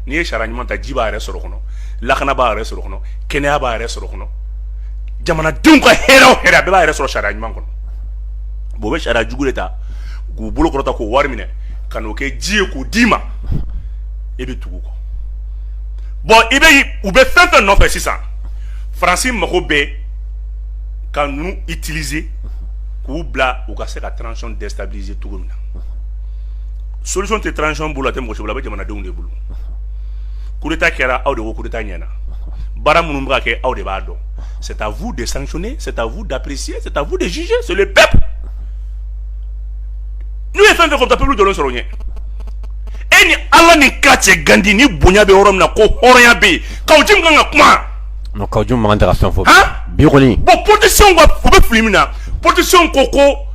ni charagnement ta jiba re soro kono lakana ba re soro kono kenya ba re soro kono jamana deum ko hera be ba re soro charagnement kono bo be chara jugu leta gu bolo ko ta ko warmine kanu ke ji ko dima e be tugu ko bon ibe ou be fait non fait 600 Francis Makobe quand nous utiliser Koubla ou ka transition déstabiliser tout le monde. Solution de transition pour la thème que je voulais dire de boulot. Coup d'état qui era out de coup d'état nyana. Baramunumba qui out de bado. C'est à vous de sanctionner, c'est à vous d'apprécier, c'est à vous de juger, c'est le peuple. Nous sommes comme ça peuple de l'on soronye. Et ni Allah ni kache gandi ni bunya be orom na ko horonya be. Kaujim nga kuma. Non kaujim ma interaction fo. Bironi. Bon protection wa faut be flimina. Protection koko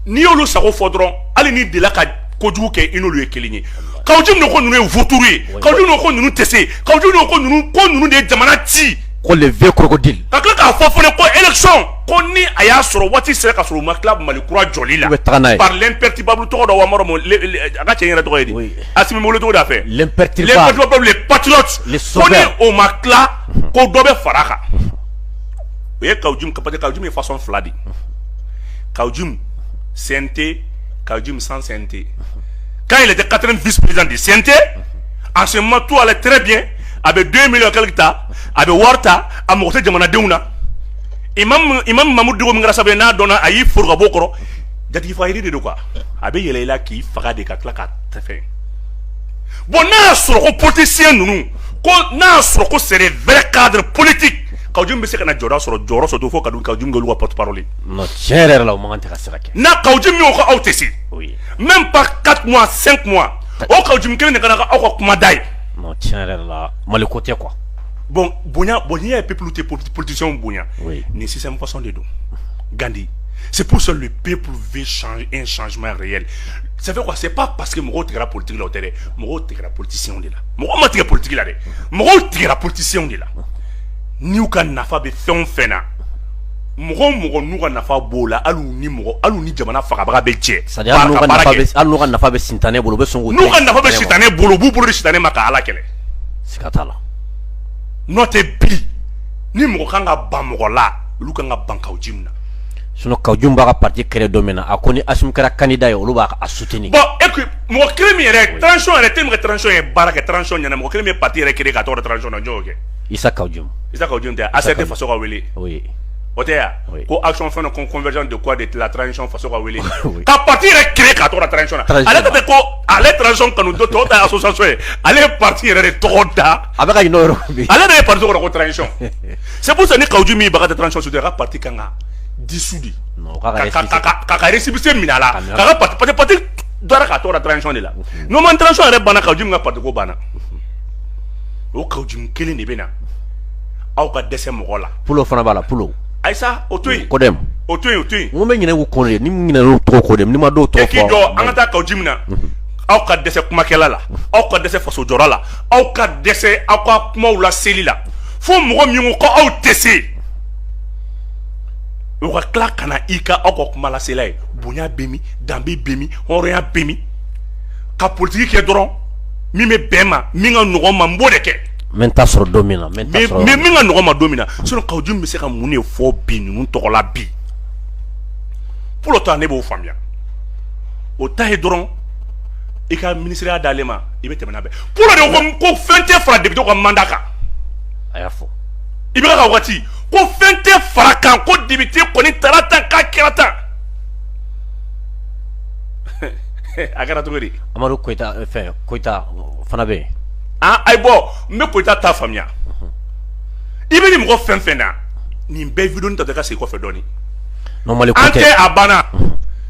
ni olo sako fodron ali ni de la ka koju ke inolu ekelinyi kawjum no ko nunu voturi kawjum no ko nunu tese kawjum no ko nunu de jamana ti ko le vieux crocodile kakla ka fofone ko élection ko ni aya soro wati sere ka soro ma club mali kura joli la par l'imperturbable to do wa moro mo aga chenyera to yedi asimi mo le to da fait l'imperturbable les patriotes ko ni o makla ko dobe faraka e kawjum kapate kawjum façon fladi Kaoudjoum, CNT, Kaoudjoum sans CNT. Quand il était 4e vice-président du CNT, en ce moment tout allait très bien, avec 2 millions quelque temps, avec Warta, à Mokote de Manadeuna. Imam Mahmoud Digo Mingrasa na donna Aïe Fourga Bokoro, il faut de quoi. Avec il est là qui fera des catlaka. Bon, n'a sur politicien nous, n'a sur c'est des vrais cadres politiques. Kaoudjoum be se kana jora sur do fo kadu Kaoudjoum go porte-parole. Non, tiens là on m'intéresse là. Na Kaoudjoum yo ko autesi. Oui. Même pas 4 mois, 5 mois. O Kaoudjoum kene kana ka ko kuma dai. Non, tiens là, moi le côté quoi. Bon, bonya est peuple politicien bonya. Oui. Ni système façon de do. Gandhi. C'est pour ça que le peuple veut changer un changement réel. Ça fait quoi? C'est pas parce que mon tigre politique là au terrain, mon tigre politicien de là. Mon tigre politique là. Mon tigre politicien de là. Niu ka nafa be fɛn fɛn na mɔgɔ n'u ka nafa b'o la hali ni jamana fagabaga bɛ cɛ c'est-à-dire hali n'u ka nafa bɛ sitanɛ bolo u bɛ sɔn k'o n'u ka nafa bɛ sitanɛ bolo u b'u bolo de sitanɛ ma ka ala kɛlɛ siga t'a la n'o tɛ bi ni mɔgɔ kan ka ban mɔgɔ la olu kan ka ban Kaoudjoum na sinon Kaoudjoum b'a ka parti créé don min na a ko ni Assimi kɛra candidat ye olu b'a soutenir bon écoute mɔgɔ kelen min yɛrɛ transition yɛrɛ tellement que transition ye baara kɛ transition ɲɛna mɔgɔ kelen min ye parti yɛrɛ créé ka tɔgɔ de transition na jɔn kɛ Issa Kaoudjoum tɛ ACT faso ka wele oui o tɛ ya ko action fɛn dɔ convergence de quoi de la transition faso ka wele ka parti yɛrɛ créé ka tɔgɔ da transition na ale tɛ ko ale transition kanu tɔw ta association ye ale ye parti yɛrɛ de tɔgɔ da a bɛ ka ɲinɛ o yɔrɔ bi ale de ye parti tɔgɔ da ko transition c'est pour ça ni Kaoudjoum min baga tɛ transition soutien ka parti kan ka dissoudre ka récépissé minɛ a la ka parti dɔra ka tɔgɔ da transition de la n'o ma transition yɛrɛ banna Kaoudjoum ka parti ko banna o kawjim kelen de bena aw ka dɛsɛ mɔgɔ la pulo fana bala pulo ayisa o to yen kodem o to yen o to yen mo me ɲinɛ ko kɔnɔ ni mo ɲinɛ to kodem ni ma do to fɔ k'i jɔ an ka taa kawjim na aw ka dɛsɛ kumakɛla la aw ka dɛsɛ faso jɔra la aw ka dɛsɛ aw ka kumaw la seli la fo mɔgɔ min ko aw tɛ se o ka tila ka na i ka aw ka kuma lasela ye bonya bɛ min danbe bɛ min hɔrɔnya bɛ min ka politiki kɛ dɔrɔn min bɛ bɛn ma min ka nɔgɔ ma n b'o de kɛ men ta sɔrɔ don min na men ta sɔrɔ mais min ka nɔgɔ ma don min na sinon kawjim bɛ se ka mun de fɔ bi ninnu tɔgɔ la bi pour autant ne b'o faamuya o ta ye dɔrɔn i ka ministériya d'ale ma i bɛ tɛmɛ n'a bɛɛ pour de ko fɛn tɛ fara député ka mandat kan a y'a fɔ i bɛ ka waati ko fɛn tɛ fara kan ko député kɔni taara tan k'a kɛra tan a kɛra cogo di Amadu Koyita fɛn Koyita fana bɛ yen ayi bɔ n bɛ Koyita ta faamuya i bɛ ni mɔgɔ fɛn fɛn na nin bɛɛ vidéo ta tɛ ka segin kɔfɛ dɔɔni normally an tɛ a banna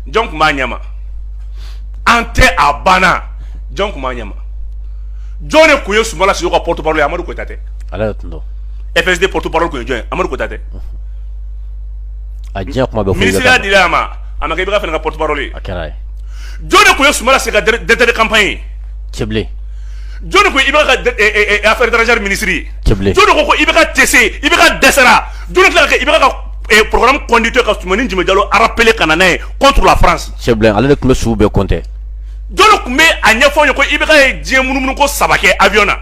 jɔn tun b'a ɲɛma an tɛ a banna jɔn tun b'a ɲɛma jɔn de tun ye Sunbala Sisoko ka porte-parole ye Amadu Koyita tɛ ale tun don FSD porte-parole tun ye jɔn ye Amadu Koyita tɛ a diɲɛ kuma bɛ fɔ ministériya dila a ma kɛ i bɛ ka fɛnɛ ka porte-parole ye a kɛra ye jɔn de tun ye Sunbala Sisoko ka directeur de campagne ye Cɛbilen jɔn de ko i bɛ ka affaire étrangère ministre ye Cɛbilen jɔn de ko i bɛ ka TC i bɛ ka dɛsɛra jɔn de tila ka kɛ i bɛ ka programme conducteur ka Soumanin Djimé Diallo rappelé ka na n'a ye contre la France Cɛbilen ale de tun bɛ sugu bɛɛ compter jɔn de tun bɛ a ɲɛfɔ ye ko i bɛ ka diɲɛ munumunu ko 3 kɛ avion na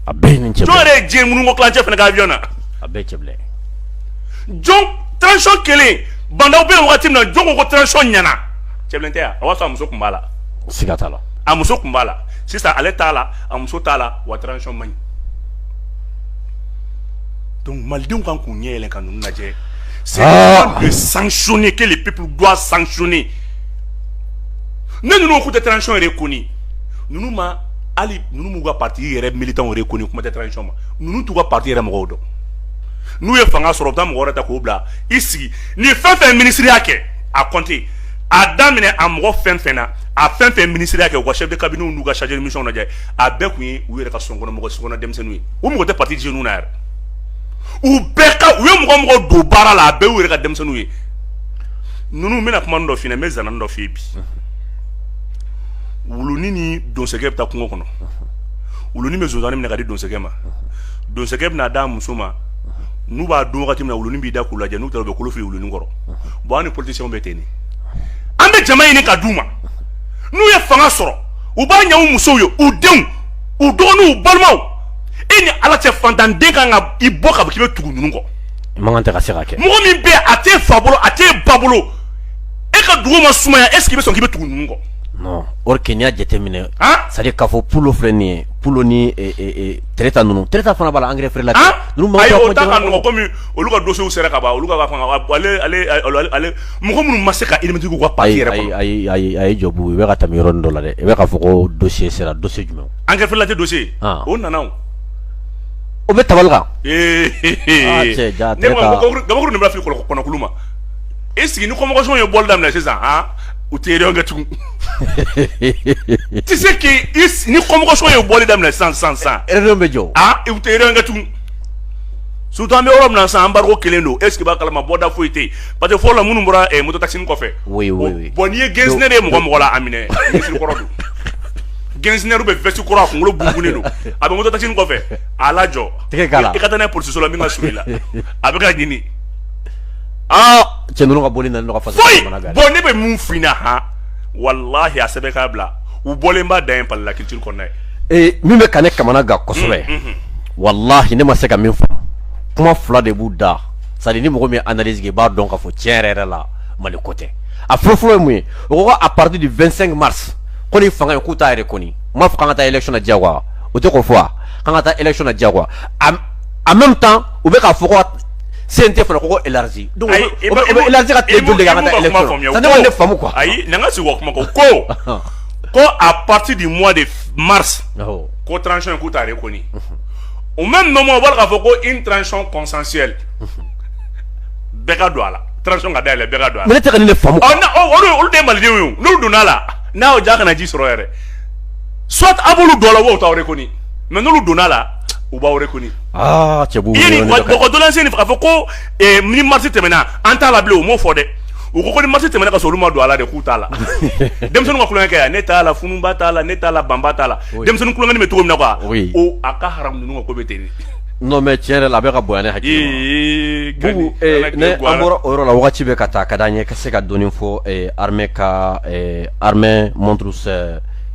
a bɛɛ ye nin jɔn Cɛbilen yɛrɛ ye diɲɛ munumunu ko kilancɛ fɛnɛ kɛ avion na a bɛɛ ye Cɛbilen jɔn transition kelen bandaw bɛ yen wagati min na jɔn ko transition ɲɛna Cɛbilen tɛ yan a b'a sɔrɔ a muso tun b'a la siga t'a la a muso tun b'a la sisan ale t'a la a muso t'a la wa transition man ɲi donc malidenw kan k'u ɲɛ yɛlɛ ka ninnu lajɛ c'est le temps de sanctionner que le peuple doit sanctionner ne ninnu k'u tɛ transition yɛrɛ koni ninnu ma hali ninnu m'u ka parti yɛrɛ militant yɛrɛ koni kuma tɛ transition ma ninnu t'u ka parti yɛrɛ mɔgɔw dɔn n'u ye fanga sɔrɔ u bɛ taa mɔgɔ wɛrɛ ta k'o bila i sigi ni fɛn fɛn ministériya kɛ a compter a daminɛ a mɔgɔ fɛn fɛn na a fɛn fɛn ministériya kɛ u ka chef de cabinet n'u ka chargé de mission lajɛ a bɛɛ tun ye u yɛrɛ ka sɔnkɔnɔ denmisɛnninw ye u mɔgɔ tɛ parti jeunes na yɛrɛ u bɛɛ ka u ye mɔgɔ don baara la a bɛɛ y'u yɛrɛ ka denmisɛnninw ye ninnu bɛna kuma dɔ f'i ɲɛna n bɛ zanani dɔ f'i ye bi wuluni ni donsɛgɛ bɛ taa kungo kɔnɔ wuluni bɛ zonzannin minɛ ka di donsɛgɛ ma donsɛgɛ bɛna d'a muso ma n'u b'a dun wagati min na wuluni b'i da k'u lajɛ n'u taara u bɛ kolo fili wuluni kɔrɔ bon an ni politiciens bɛ ten de an bɛ jama ɲini ka d'u ma n'u ye fanga sɔrɔ u b'a ɲɛ u musow ye u denw u dɔgɔninw u balimaw e ni ala cɛ fantanden kan ka i bɔ ka bɔ k'i bɛ tugu ninnu kɔ man kan tɛ ka se ka kɛ mɔgɔ min bɛ yen a t'e fa bolo a t'e ba bolo e ka dugu ma sumaya est ce que i bɛ sɔn k'i bɛ tugu ninnu kɔ non or que n'i y'a jateminɛ c'est à dire k'a fɔ pulo filɛ nin ye pulo ni treta ninnu treta fana b'a la engrais feerela ayi o ta ka nɔgɔ komi olu ka dossiers sera ka ban olu ka fanga ale mɔgɔ minnu ma se ka élémenti k'u ka parti yɛrɛ kɔnɔ ayi a ye jɔbu i bɛ ka tɛmɛ yɔrɔnin dɔ la dɛ i bɛ k'a fɔ ko dossier sera dossier jumɛn engrais feerela tɛ dossier o nana o bɛ tabali kan cɛ ja ne ma gabakuru nin bɛ fili kɔnɔkulu ma e sigi ni convocation ye bɔli daminɛ sisan u tɛ réunion kɛ tugun tu sais que ni convocation ye bɔli daminɛ sisan réunion bɛ jɔ u tɛ réunion kɛ tugun surtout an bɛ yɔrɔ min na sisan embargo kelen don est ce que b'a kalama bɔda foyi tɛ yen parce que fɔlɔ la minnu bɔra moto taxi kɔfɛ oui bon n'i ye gɛnsinɛ de ye mɔgɔ la a minɛ misiri kɔrɔ don gɛnsinɛru bɛ vesti kɔrɔ a kunkolo bunbunnen don a bɛ moto taxi kɔfɛ a lajɔ i ka taa n'a ye polisiso la min ka surun i la a bɛ ka ɲini cɛ ninnu ka boli nana ka faso foyi bon ne bɛ mun f'i ɲɛna walahi a sɛbɛn k'a bila u bɔlen b'a dan ye pali la culture kɔnɔna ye min bɛ ka ne kamana gan kosɛbɛ walahi ne ma se ka min faamu kuma fila de b'u da c'est à dire ni mɔgɔ min ye analyse kɛ i b'a dɔn k'a fɔ tiɲɛ yɛrɛ yɛrɛ la Mali ko tɛ a fɔlɔfɔlɔ ye mun ye o ko à partir du 25 mars ko ni fanga ye k'u t'a yɛrɛ kɔni n m'a fɔ k'an ka taa élection na diyagoya o tɛ k'o fɔ wa k'an ka taa élection na diyagoya en même temps u bɛ k'a fɔ ko CNT fana ko élargi donc o bɛ élargi ka tile joli de k'an ka taa élection ça ne ma ne faamu quoi ayi na n ka sigi o kuma ko à partir du mois de mars ko transition ye k'u t'a yɛrɛ kɔni au même moment o b'a k'a fɔ ko une transition consensuelle bɛɛ ka don a la transition ka dayɛlɛ bɛɛ ka don a la mais ne tɛ ka nin de faamu olu de ye malidenw ye n'olu donna a la n'a y'o ja kana ji sɔrɔ yɛrɛ soit a b'olu dɔ la o t'aw yɛrɛ kɔni mais n'olu donna a la u b'aw reconi ah cɛ b'u i ye nin mɔgɔ dolanse nin k'a fɔ ko ni marché tɛmɛna an t'a la bilen o m'o fɔ dɛ u ko ni marché tɛmɛna ka sɔrɔ olu ma don a la de k'u t'a la denmisɛnninw ka kulonkɛ kɛ yan ne t'a la fununba t'a la ne t'a la banba t'a la denmisɛnnin kulonkɛni bɛ cogo min na quoi o a ka haramu ninnu ka ko bɛ ten de non mais tiɲɛ yɛrɛ la a bɛ ka bonya ne hakili ma bubu ne an bɔra o yɔrɔ la wagati bɛ ka taa ka d'an ye ka se ka dɔɔni fɔ armée ka armée montre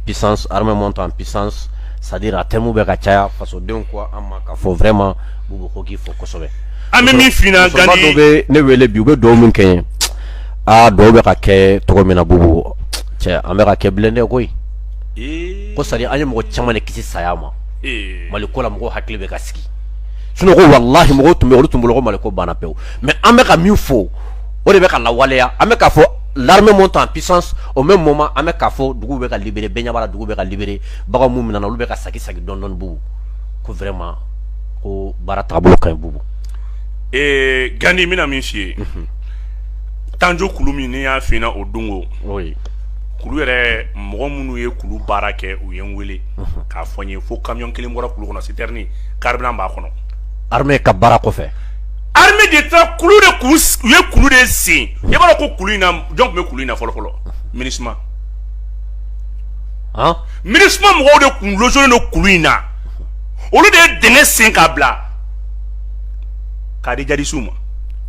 puissance armée monte en puissance c'est-à-dire a terme bɛ ka caya fasodenw ko an ma ka fɔ vraiment bubu ko k'i fɔ kosɛbɛ an bɛ min f'i ɲɛna Gandi dɔ bɛ ne wele bi u bɛ dugawu min kɛ n ye dɔw bɛ ka kɛ cogo min na bubu cɛ an bɛ ka kɛ bilen dɛ koyi ko c'est à dire an ye mɔgɔ caman de kisi saya ma Mali ko la mɔgɔw hakili bɛ ka sigi sinon ko wallahi mɔgɔw tun bɛ olu tun bolo ko Mali ko banna pewu mais an bɛ ka min fɔ o de bɛ ka lawaleya an bɛ ka fɔ l'armée monte en puissance au même moment an bɛ ka fɔ dugu bɛ ka libérer bɛɛ ɲɛ b'a la dugu bɛ ka libérer baganw mun minɛna olu bɛ ka sagi dɔɔni dɔɔni bubu ko vraiment ko baara taabolo ka ɲi bubu Gandi n bɛna min f'i ye Tanjo Kulu min n'i y'a f'i ɲɛna o don o Kulu yɛrɛ mɔgɔ minnu ye Kulu baara kɛ u ye n wele k'a fɔ n ye fo camion kelen bɔra Kulu kɔnɔ citerne carburant b'a kɔnɔ armée ka baara kɔfɛ armée de taa Kulu de u ye Kulu de sen i b'a dɔn ko Kulu in na jɔn tun bɛ Kulu in na fɔlɔ fɔlɔ MINUSMA MINUSMA mɔgɔw de tun logé don Kulu in na olu de ye dingɛ sen k'a bila k'a di jadisiw ma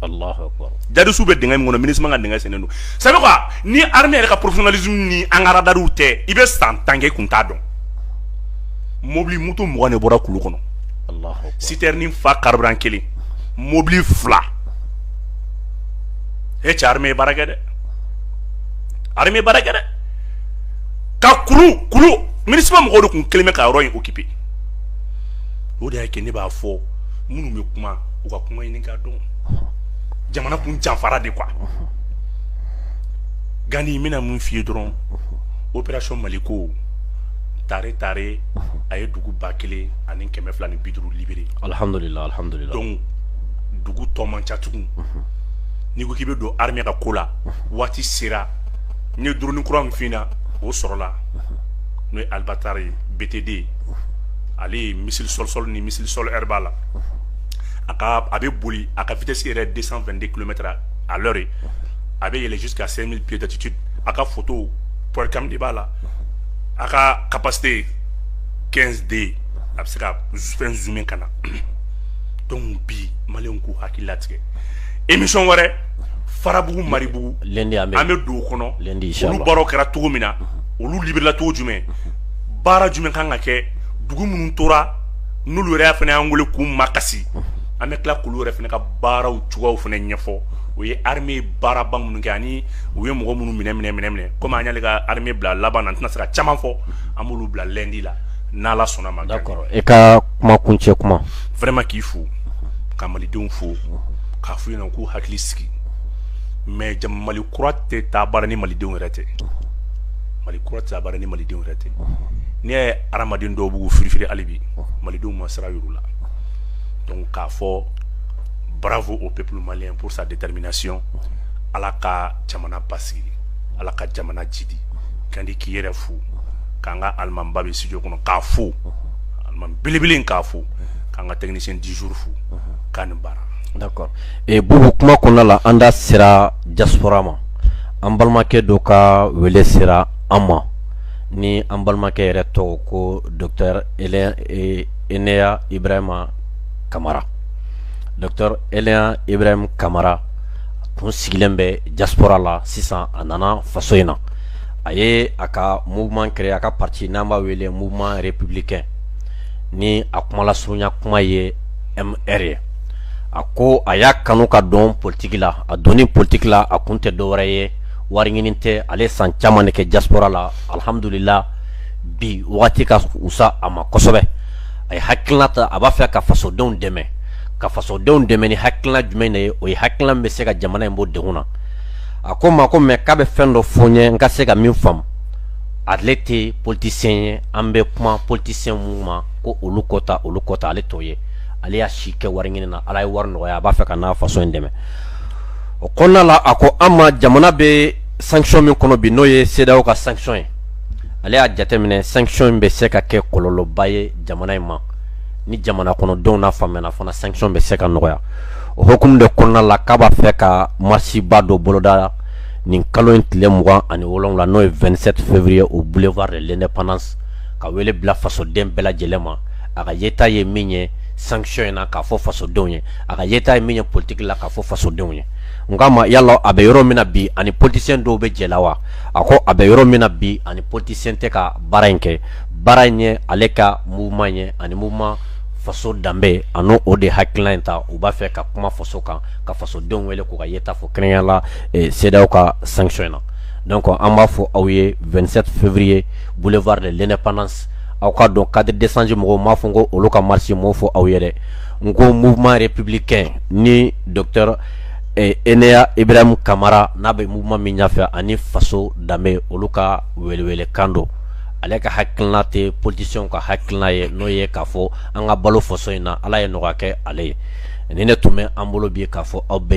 Allahu akbar jadisiw bɛ dingɛ min kɔnɔ MINUSMA ka dingɛ sennen don ça veut quoi ni armée yɛrɛ ka professionnalisme ni an ka radariw tɛ i bɛ san 10 kɛ i kun t'a dɔn mobili moto 20 de bɔra Kulu kɔnɔ citerne fa carburant kelen mobili 2 cɛ armée ye baara kɛ dɛ armée ye baara kɛ dɛ ka Kulu MINUSMA mɔgɔw de tun kelen bɛ ka yɔrɔ in occupé o de y'a kɛ ne b'a fɔ minnu bɛ kuma u ka kuma ɲini ka dɔn jamana kun janfara de quoi Gandi n bɛna mun f'i ye dɔrɔn opération Maliko tare a ye dugu 1250 libéré alhamdulillah donc dugu tɔ man ca tugun n'i ko k'i bɛ don armée ka ko la waati sera n ye drone kura min f'i ɲɛna o sɔrɔla n'o ye Albatar ye BTD ale ye missile sol ni missile sol air b'a la a bɛ boli a ka vitesse yɛrɛ 222 km à l'heure a bɛ yɛlɛ jusqu'à 5000 pieds d'altitude a ka photo webcam de b'a la a ka capacité 15D a bɛ se ka fɛn zoomer ka na donc bi maliyɛnw k'u hakili latigɛ émission wɛrɛ Farabugu Maribugu an bɛ don o kɔnɔ olu baaraw kɛra cogo min na olu libérera cogo jumɛn baara jumɛn kan ka kɛ dugu minnu tora n'olu yɛrɛ fana y'an wele k'u makasi an bɛ tila k'olu yɛrɛ fana ka baaraw cogoyaw fana ɲɛfɔ o ye armée baaraba minnu kɛ ani u ye mɔgɔ minnu minɛ komi an y'ale ka armée bila laban na n tɛna se ka caman fɔ an b'olu bila lundi la n'Ala sɔnna ma. D'accord e ka kuma kuncɛ kuma vraiment k'i fo ka malidenw fo k'a f'u ɲɛna k'u hakili sigi mais Mali kura tɛ taa baara ni malidenw yɛrɛ tɛ Mali kura tɛ taa baara ni malidenw yɛrɛ tɛ n'i y'a ye hadamaden dɔw b'u firifiri hali bi malidenw ma sira yir'u la donc k'a fɔ bravo au peuple malien pour sa détermination Ala ka jamana basigi Ala ka jamana jidi Gandi k'i yɛrɛ fo k'an ka alimamiba bɛ studio kɔnɔ k'a fo alimami belebele in k'a fo k'an ka technicien du jour fo k'a ni baara. D'accord bubu kuma kɔnɔna la an da sera diaspora ma an balimakɛ dɔ ka wele sera an ma ni an balimakɛ yɛrɛ tɔgɔ ko docteur Enea Ibrahima Kamara docteur Enea Ibrahima Kamara tun sigilen bɛ diaspora la sisan a nana faso in na a ye a ka mouvement créé a ka parti n'an b'a wele mouvement républicain ni a kumala surunya kuma ye MR ye a ko a y'a kanu ka dɔn politique la a donni politique la a kun tɛ dɔwɛrɛ ye wari ɲini tɛ ale san caman de kɛ diaspora la alhamdulillah bi wagati ka usa a ma kosɛbɛ a ye hakilina ta a b'a fɛ ka fasodenw dɛmɛ ni hakilina jumɛn de ye o ye hakilina min bɛ se ka jamana in bɔ degun na a ko ma ko mais k'a bɛ fɛn dɔ fɔ n ye n ka se ka min faamu ale tɛ politicien ye an bɛ kuma politicien minnu ma ko olu kɔta ale t'o ye ale y'a si kɛ wari ɲini na Ala ye wari nɔgɔya a b'a fɛ ka n'a faso in dɛmɛ o kɔnɔna la a ko an ma jamana bɛ sanction min kɔnɔ bi n'o ye CEDEAO ka sanction ye ale y'a jateminɛ sanction in bɛ se ka kɛ kɔlɔlɔba ye jamana in ma ni jamana kono don na famena fana sanction be se ka noya o hukum de konna la kaba fe ka marsi ba do boloda ni kalo intle mugan ani wolonla no 27 février au boulevard de l'indépendance ka wele bla faso dem bela jelema aga yeta ye minye sanction na ka fo faso donye aga yeta ye minye politique la ka fo faso donye ngama yalla abe yoro mina bi ani politicien do be jelawa ako abe yoro mina bi ani politicien te ka baranke baranye aleka mouvement ani mouvement faso dambe ano ode hackline ta u ba fe ka kuma faso kan ka faso don wele ko ka yeta fo krenyala seda ka sanction na donc on va fo awye 27 février boulevard de l'indépendance aw ka don cadre d'échange mo ma fo ngo oloka marché mo fo awye de ngo mouvement républicain ni docteur Enea Ibrahim Kamara nabe mouvement minyafa ani faso dambe oloka wele kando aleka hakilna te politicien ka hakilna ye no ye kafo anga balo foso ina ala ye no ka ke ale ni ne tume ambolo bi kafo